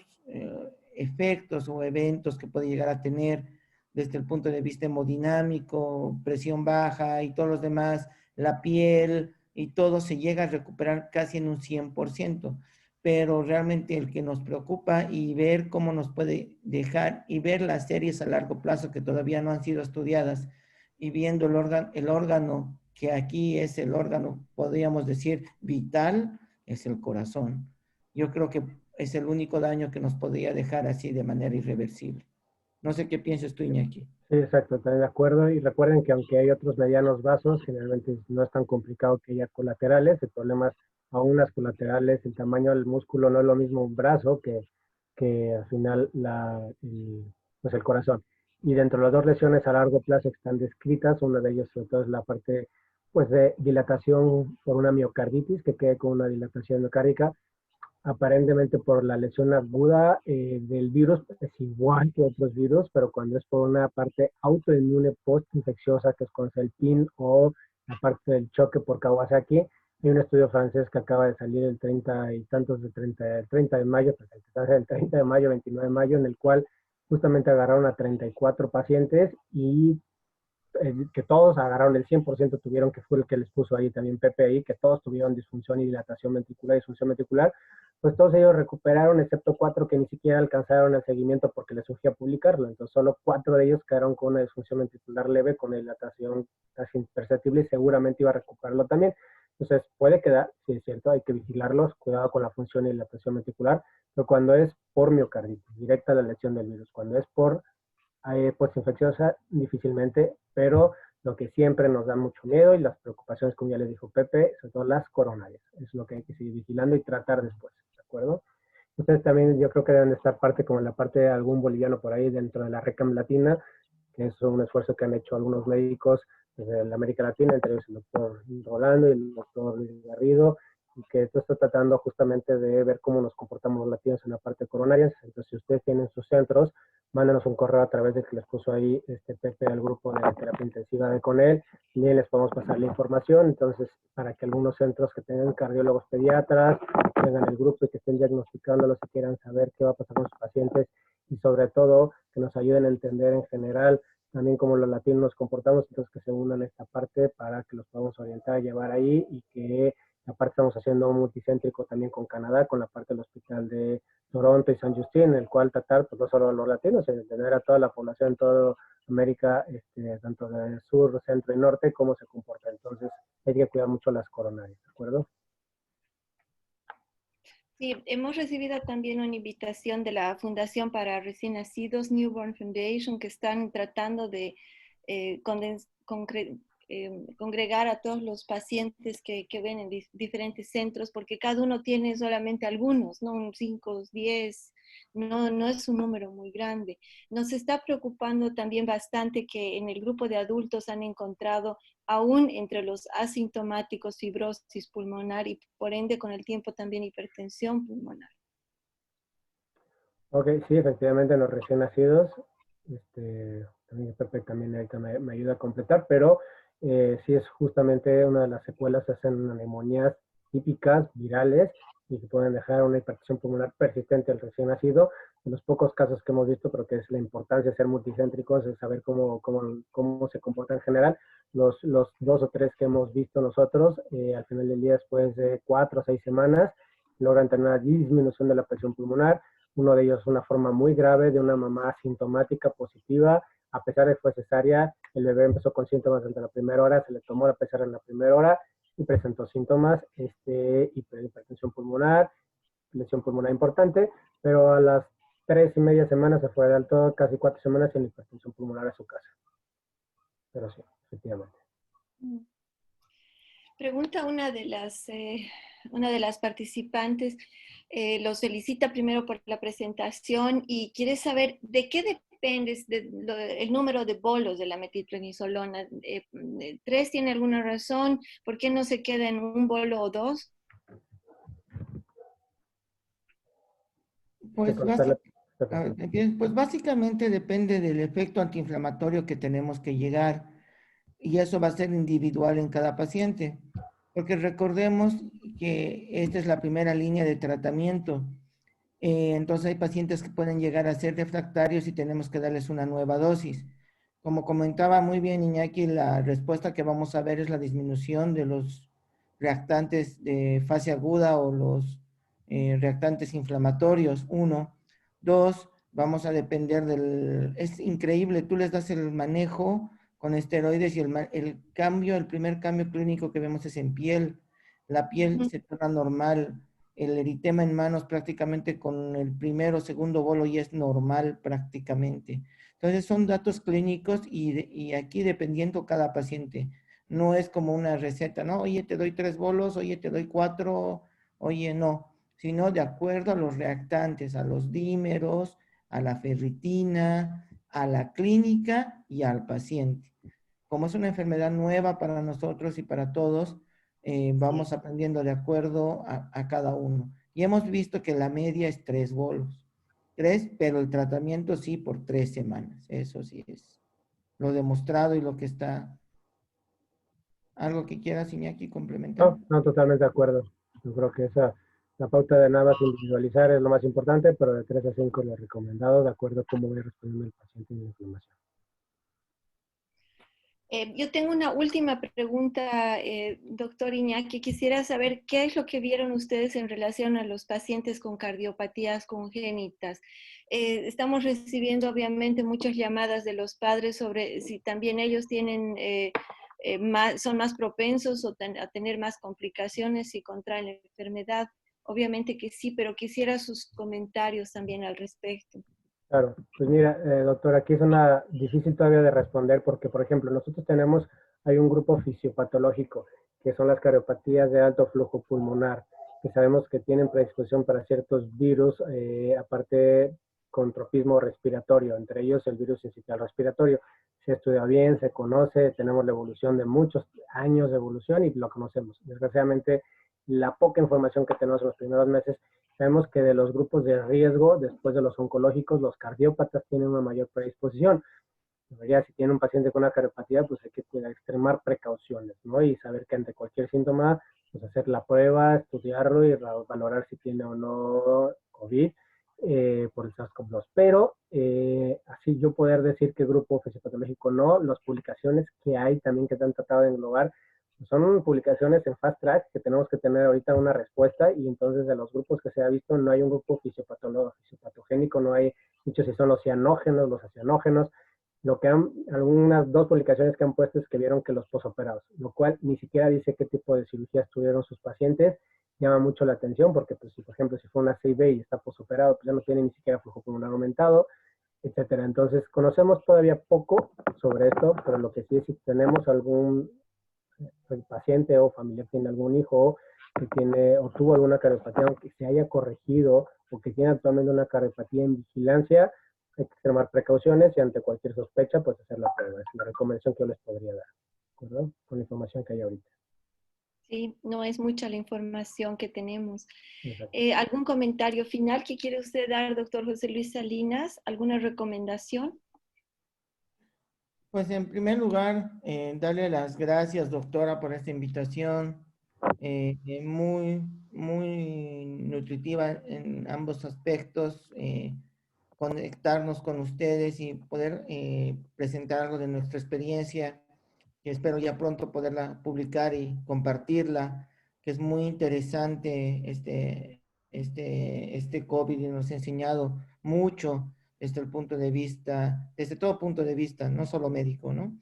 efectos o eventos que puede llegar a tener desde el punto de vista hemodinámico, presión baja y todos los demás, la piel y todo se llega a recuperar casi en un 100%, pero realmente el que nos preocupa y ver cómo nos puede dejar y ver las series a largo plazo que todavía no han sido estudiadas y viendo el órgano que aquí es el órgano, podríamos decir, vital, es el corazón. yo creo que es el único daño que nos podría dejar así de manera irreversible. No sé qué piensas tú, Iñaki. Sí, exacto, estoy de acuerdo. Y recuerden que aunque hay otros medianos vasos, generalmente no es tan complicado que haya colaterales. El problema es aún las colaterales, el tamaño del músculo no es lo mismo un brazo que al final pues el corazón. Y dentro de las dos lesiones a largo plazo que están descritas, una de ellas sobre todo es la parte pues de dilatación por una miocarditis, que quede con una dilatación miocárdica, aparentemente por la lesión aguda del virus, es igual que otros virus, pero cuando es por una parte autoinmune postinfecciosa, que es con el PIN o la parte del choque por Kawasaki, hay un estudio francés que acaba de salir el 30 y tantos de 30 de mayo, el 30 de mayo, 29 de mayo, en el cual justamente agarraron a 34 pacientes y que todos agarraron el 100%, tuvieron, que fue el que les puso ahí también PPI, que todos tuvieron disfunción y dilatación ventricular, disfunción ventricular, pues todos ellos recuperaron, excepto 4 que ni siquiera alcanzaron el seguimiento porque les surgía publicarlo. Entonces solo 4 de ellos quedaron con una disfunción ventricular leve, con dilatación casi imperceptible, y seguramente iba a recuperarlo también. Entonces puede quedar, sí es cierto, hay que vigilarlos, cuidado con la función y dilatación ventricular, pero cuando es por miocarditis, directa a la lesión del virus, cuando es por pues infecciosa difícilmente, pero lo que siempre nos da mucho miedo y las preocupaciones, como ya les dijo Pepe, sobre todo las coronarias, es lo que hay que seguir vigilando y tratar después, ¿de acuerdo? Ustedes también yo creo que deben de estar parte, como en la parte de algún boliviano por ahí dentro de la RECAM Latina, que es un esfuerzo que han hecho algunos médicos desde la América Latina, entre ellos el doctor Rolando y el doctor Luis Garrido, y que esto está tratando justamente de ver cómo nos comportamos los latinos en la parte coronaria. Entonces, si ustedes tienen sus centros, mándenos un correo a través de que les puso ahí Pepe al grupo de terapia intensiva de con él, y les podemos pasar la información. Entonces, para que algunos centros que tengan cardiólogos pediatras, tengan el grupo y que estén diagnosticándolos y quieran saber qué va a pasar con sus pacientes, y sobre todo que nos ayuden a entender en general también cómo los latinos nos comportamos, entonces que se unan a esta parte para que los podamos orientar, llevar ahí, y que aparte estamos haciendo un multicéntrico también con Canadá, con la parte del hospital de Toronto y San Justín, en el cual tratar pues no solo a los latinos, sino tener a toda la población en toda América, tanto del sur, centro y norte, cómo se comporta. Entonces hay que cuidar mucho las coronarias, ¿de acuerdo? Sí, hemos recibido también una invitación de la Fundación para Recién Nacidos, Newborn Foundation, que están tratando de congregar a todos los pacientes que ven en diferentes centros, porque cada uno tiene solamente algunos, ¿no? 5, 10, no es un número muy grande. Nos está preocupando también bastante que en el grupo de adultos han encontrado aún entre los asintomáticos fibrosis pulmonar y por ende con el tiempo también hipertensión pulmonar. Ok, sí, efectivamente en los recién nacidos, también Pepe también ahorita me ayuda a completar, pero sí es justamente una de las secuelas, se hacen neumonías típicas, virales, y que pueden dejar una hipertensión pulmonar persistente al recién nacido. De los pocos casos que hemos visto, pero que es la importancia de ser multicéntricos, es saber cómo se comporta en general. Los 2 o 3 que hemos visto nosotros, al final del día, después de 4 o 6 semanas, logran tener una disminución de la presión pulmonar. Uno de ellos una forma muy grave de una mamá asintomática positiva, a pesar de que fue cesárea, el bebé empezó con síntomas desde la primera hora, se le tomó la PCR en la primera hora y presentó síntomas, hipertensión pulmonar, lesión pulmonar importante, pero a las 3 y media semanas se fue de alto, casi 4 semanas en hipertensión pulmonar a su casa. Pero sí, efectivamente. Pregunta una de las participantes, los felicita primero por la presentación y quiere saber de qué depende el número de bolos de la metilprednisolona. ¿3 tiene alguna razón? ¿Por qué no se queda en un bolo o 2? Pues, pues básicamente depende del efecto antiinflamatorio que tenemos que llegar, y eso va a ser individual en cada paciente, porque recordemos que esta es la primera línea de tratamiento. Entonces hay pacientes que pueden llegar a ser refractarios y tenemos que darles una nueva dosis. Como comentaba muy bien Iñaki, la respuesta que vamos a ver es la disminución de los reactantes de fase aguda o los reactantes inflamatorios, 1. 2, vamos a depender del... Es increíble, tú les das el manejo con esteroides y el primer cambio clínico que vemos es en piel. La piel se torna normal, el eritema en manos prácticamente con el primero o segundo bolo ya es normal prácticamente. Entonces son datos clínicos y aquí dependiendo cada paciente. No es como una receta, ¿no? Oye, te doy 3 bolos, oye, te doy 4, oye, no. Sino de acuerdo a los reactantes, a los dímeros, a la ferritina, a la clínica y al paciente. Como es una enfermedad nueva para nosotros y para todos, vamos aprendiendo de acuerdo a cada uno. Y hemos visto que la media es 3 bolos. 3, pero el tratamiento sí por 3 semanas. Eso sí es lo demostrado y lo que está. ¿Algo que quieras, Iñaki, complementar? No, no, totalmente de acuerdo. Yo creo que la pauta de nada más individualizar es lo más importante, pero de 3 a 5 es lo recomendado, de acuerdo a cómo voy respondiendo el paciente en la inflamación. Yo tengo una última pregunta, doctor Iñaki. Quisiera saber qué es lo que vieron ustedes en relación a los pacientes con cardiopatías congénitas. Estamos recibiendo obviamente muchas llamadas de los padres sobre si también ellos tienen, son más propensos a tener más complicaciones si contraen la enfermedad. Obviamente que sí, pero quisiera sus comentarios también al respecto. Claro, pues mira, doctor, aquí es una difícil todavía de responder porque, por ejemplo, nosotros hay un grupo fisiopatológico, que son las cardiopatías de alto flujo pulmonar, que sabemos que tienen predisposición para ciertos virus, aparte con tropismo respiratorio, entre ellos el virus sincitial respiratorio. Se estudia bien, se conoce, tenemos la evolución de muchos años de evolución y lo conocemos. Desgraciadamente, la poca información que tenemos en los primeros meses. Sabemos que de los grupos de riesgo, después de los oncológicos, los cardiópatas tienen una mayor predisposición. Ya si tiene un paciente con una cardiopatía, pues hay que extremar precauciones, ¿no? Y saber que ante cualquier síntoma, pues hacer la prueba, estudiarlo y valorar si tiene o no COVID por el SARS-CoV-2. Pero así yo poder decir que grupo fisiopatológico no, las publicaciones que hay también que te han tratado de englobar, son publicaciones en fast track que tenemos que tener ahorita una respuesta y entonces de los grupos que se ha visto no hay un grupo fisiopatogénico, no hay dicho si son los cianógenos, los acianógenos. Lo que algunas 2 publicaciones que han puesto es que vieron que los posoperados, lo cual ni siquiera dice qué tipo de cirugías tuvieron sus pacientes, llama mucho la atención porque pues si por ejemplo si fue una CIB y está posoperado, pues ya no tiene ni siquiera flujo pulmonar aumentado, etcétera. Entonces conocemos todavía poco sobre esto, pero lo que sí es si tenemos algún el paciente o familiar tiene algún hijo que tiene o tuvo alguna cardiopatía, aunque se haya corregido o que tiene actualmente una cardiopatía en vigilancia, hay que tomar precauciones y ante cualquier sospecha, pues hacer la prueba. Es la recomendación que yo les podría dar, ¿verdad? Con la información que hay ahorita. Sí, no es mucha la información que tenemos. Exacto. ¿Algún comentario final que quiere usted dar, doctor José Luis Salinas? ¿Alguna recomendación? Pues en primer lugar, darle las gracias, doctora, por esta invitación, muy, muy nutritiva en ambos aspectos, conectarnos con ustedes y poder presentar algo de nuestra experiencia, que espero ya pronto poderla publicar y compartirla, que es muy interesante este COVID y nos ha enseñado mucho desde el punto de vista, desde todo punto de vista, no solo médico, ¿no?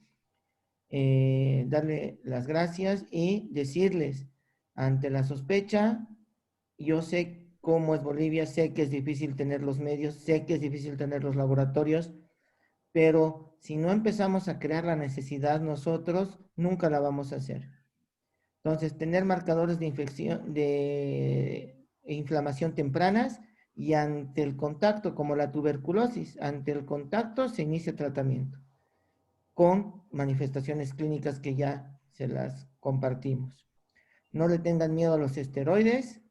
Darle las gracias y decirles, ante la sospecha, yo sé cómo es Bolivia, sé que es difícil tener los medios, sé que es difícil tener los laboratorios, pero si no empezamos a crear la necesidad nosotros, nunca la vamos a hacer. Entonces, tener marcadores de infección, de inflamación tempranas y ante el contacto, como la tuberculosis, ante el contacto se inicia tratamiento con manifestaciones clínicas que ya se las compartimos. No le tengan miedo a los esteroides.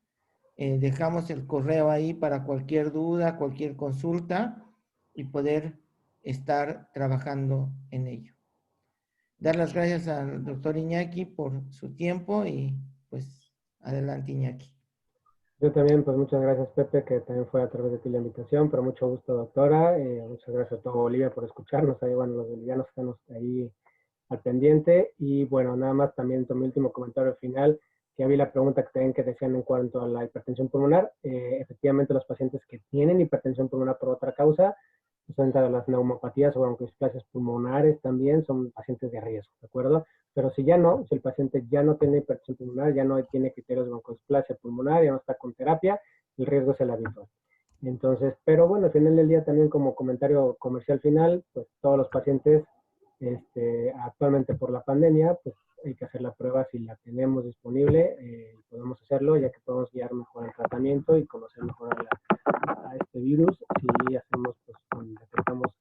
Dejamos el correo ahí para cualquier duda, cualquier consulta y poder estar trabajando en ello. Dar las gracias al doctor Iñaki por su tiempo y pues adelante, Iñaki. Yo también, pues muchas gracias Pepe, que también fue a través de ti la invitación, pero mucho gusto doctora, muchas gracias a todo Bolivia por escucharnos, ahí bueno, los bolivianos estamos ahí al pendiente y bueno, nada más también mi último comentario final, que había la pregunta que también que decían en cuanto a la hipertensión pulmonar, efectivamente los pacientes que tienen hipertensión pulmonar por otra causa, pues dentro de las neumopatías o broncoesplasias pulmonares también son pacientes de riesgo, ¿de acuerdo? Pero si ya no, si el paciente ya no tiene hipertensión pulmonar, ya no tiene criterios de broncodisplasia pulmonar, ya no está con terapia, el riesgo es el habitual. Entonces, pero bueno, al final del día también como comentario comercial final, pues todos los pacientes actualmente por la pandemia, pues hay que hacer la prueba si la tenemos disponible, podemos hacerlo ya que podemos guiar mejor el tratamiento y conocer mejor a este virus, si hacemos, pues, detectamos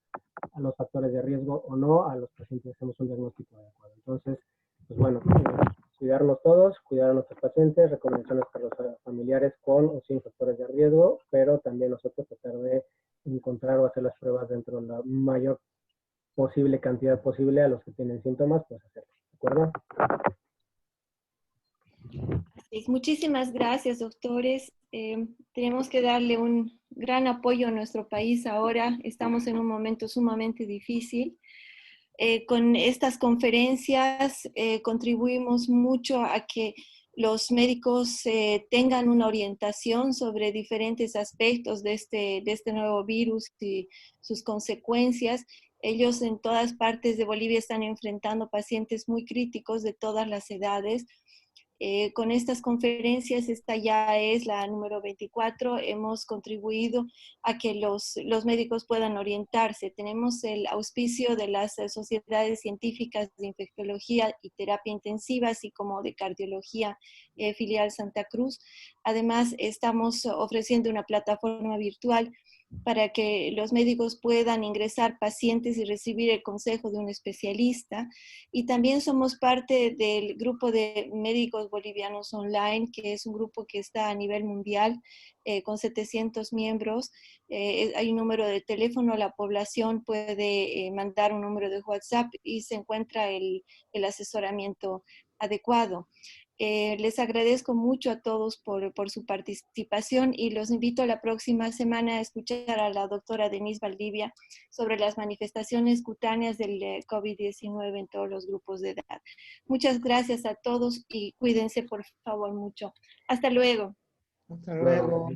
a los factores de riesgo o no, a los pacientes hacemos un diagnóstico adecuado. Entonces, pues bueno, cuidarnos todos, cuidar a nuestros pacientes, recomendaciones para los familiares con o sin factores de riesgo, pero también nosotros tratar de encontrar o hacer las pruebas dentro de la mayor posible cantidad posible a los que tienen síntomas, pues hacerlo. ¿De acuerdo? Muchísimas gracias, doctores. Tenemos que darle un gran apoyo a nuestro país ahora. Estamos en un momento sumamente difícil. Con estas conferencias contribuimos mucho a que los médicos tengan una orientación sobre diferentes aspectos de este nuevo virus y sus consecuencias. Ellos en todas partes de Bolivia están enfrentando pacientes muy críticos de todas las edades. Con estas conferencias, esta ya es la número 24, hemos contribuido a que los médicos puedan orientarse. Tenemos el auspicio de las sociedades científicas de infectología y terapia intensiva, así como de cardiología filial Santa Cruz. Además, estamos ofreciendo una plataforma virtual para que los médicos puedan ingresar pacientes y recibir el consejo de un especialista. Y también somos parte del grupo de médicos bolivianos online, que es un grupo que está a nivel mundial con 700 miembros. Hay un número de teléfono, la población puede mandar un número de WhatsApp y se encuentra el asesoramiento adecuado. Les agradezco mucho a todos por su participación y los invito a la próxima semana a escuchar a la doctora Denise Valdivia sobre las manifestaciones cutáneas del COVID-19 en todos los grupos de edad. Muchas gracias a todos y cuídense por favor mucho. Hasta luego. Hasta luego.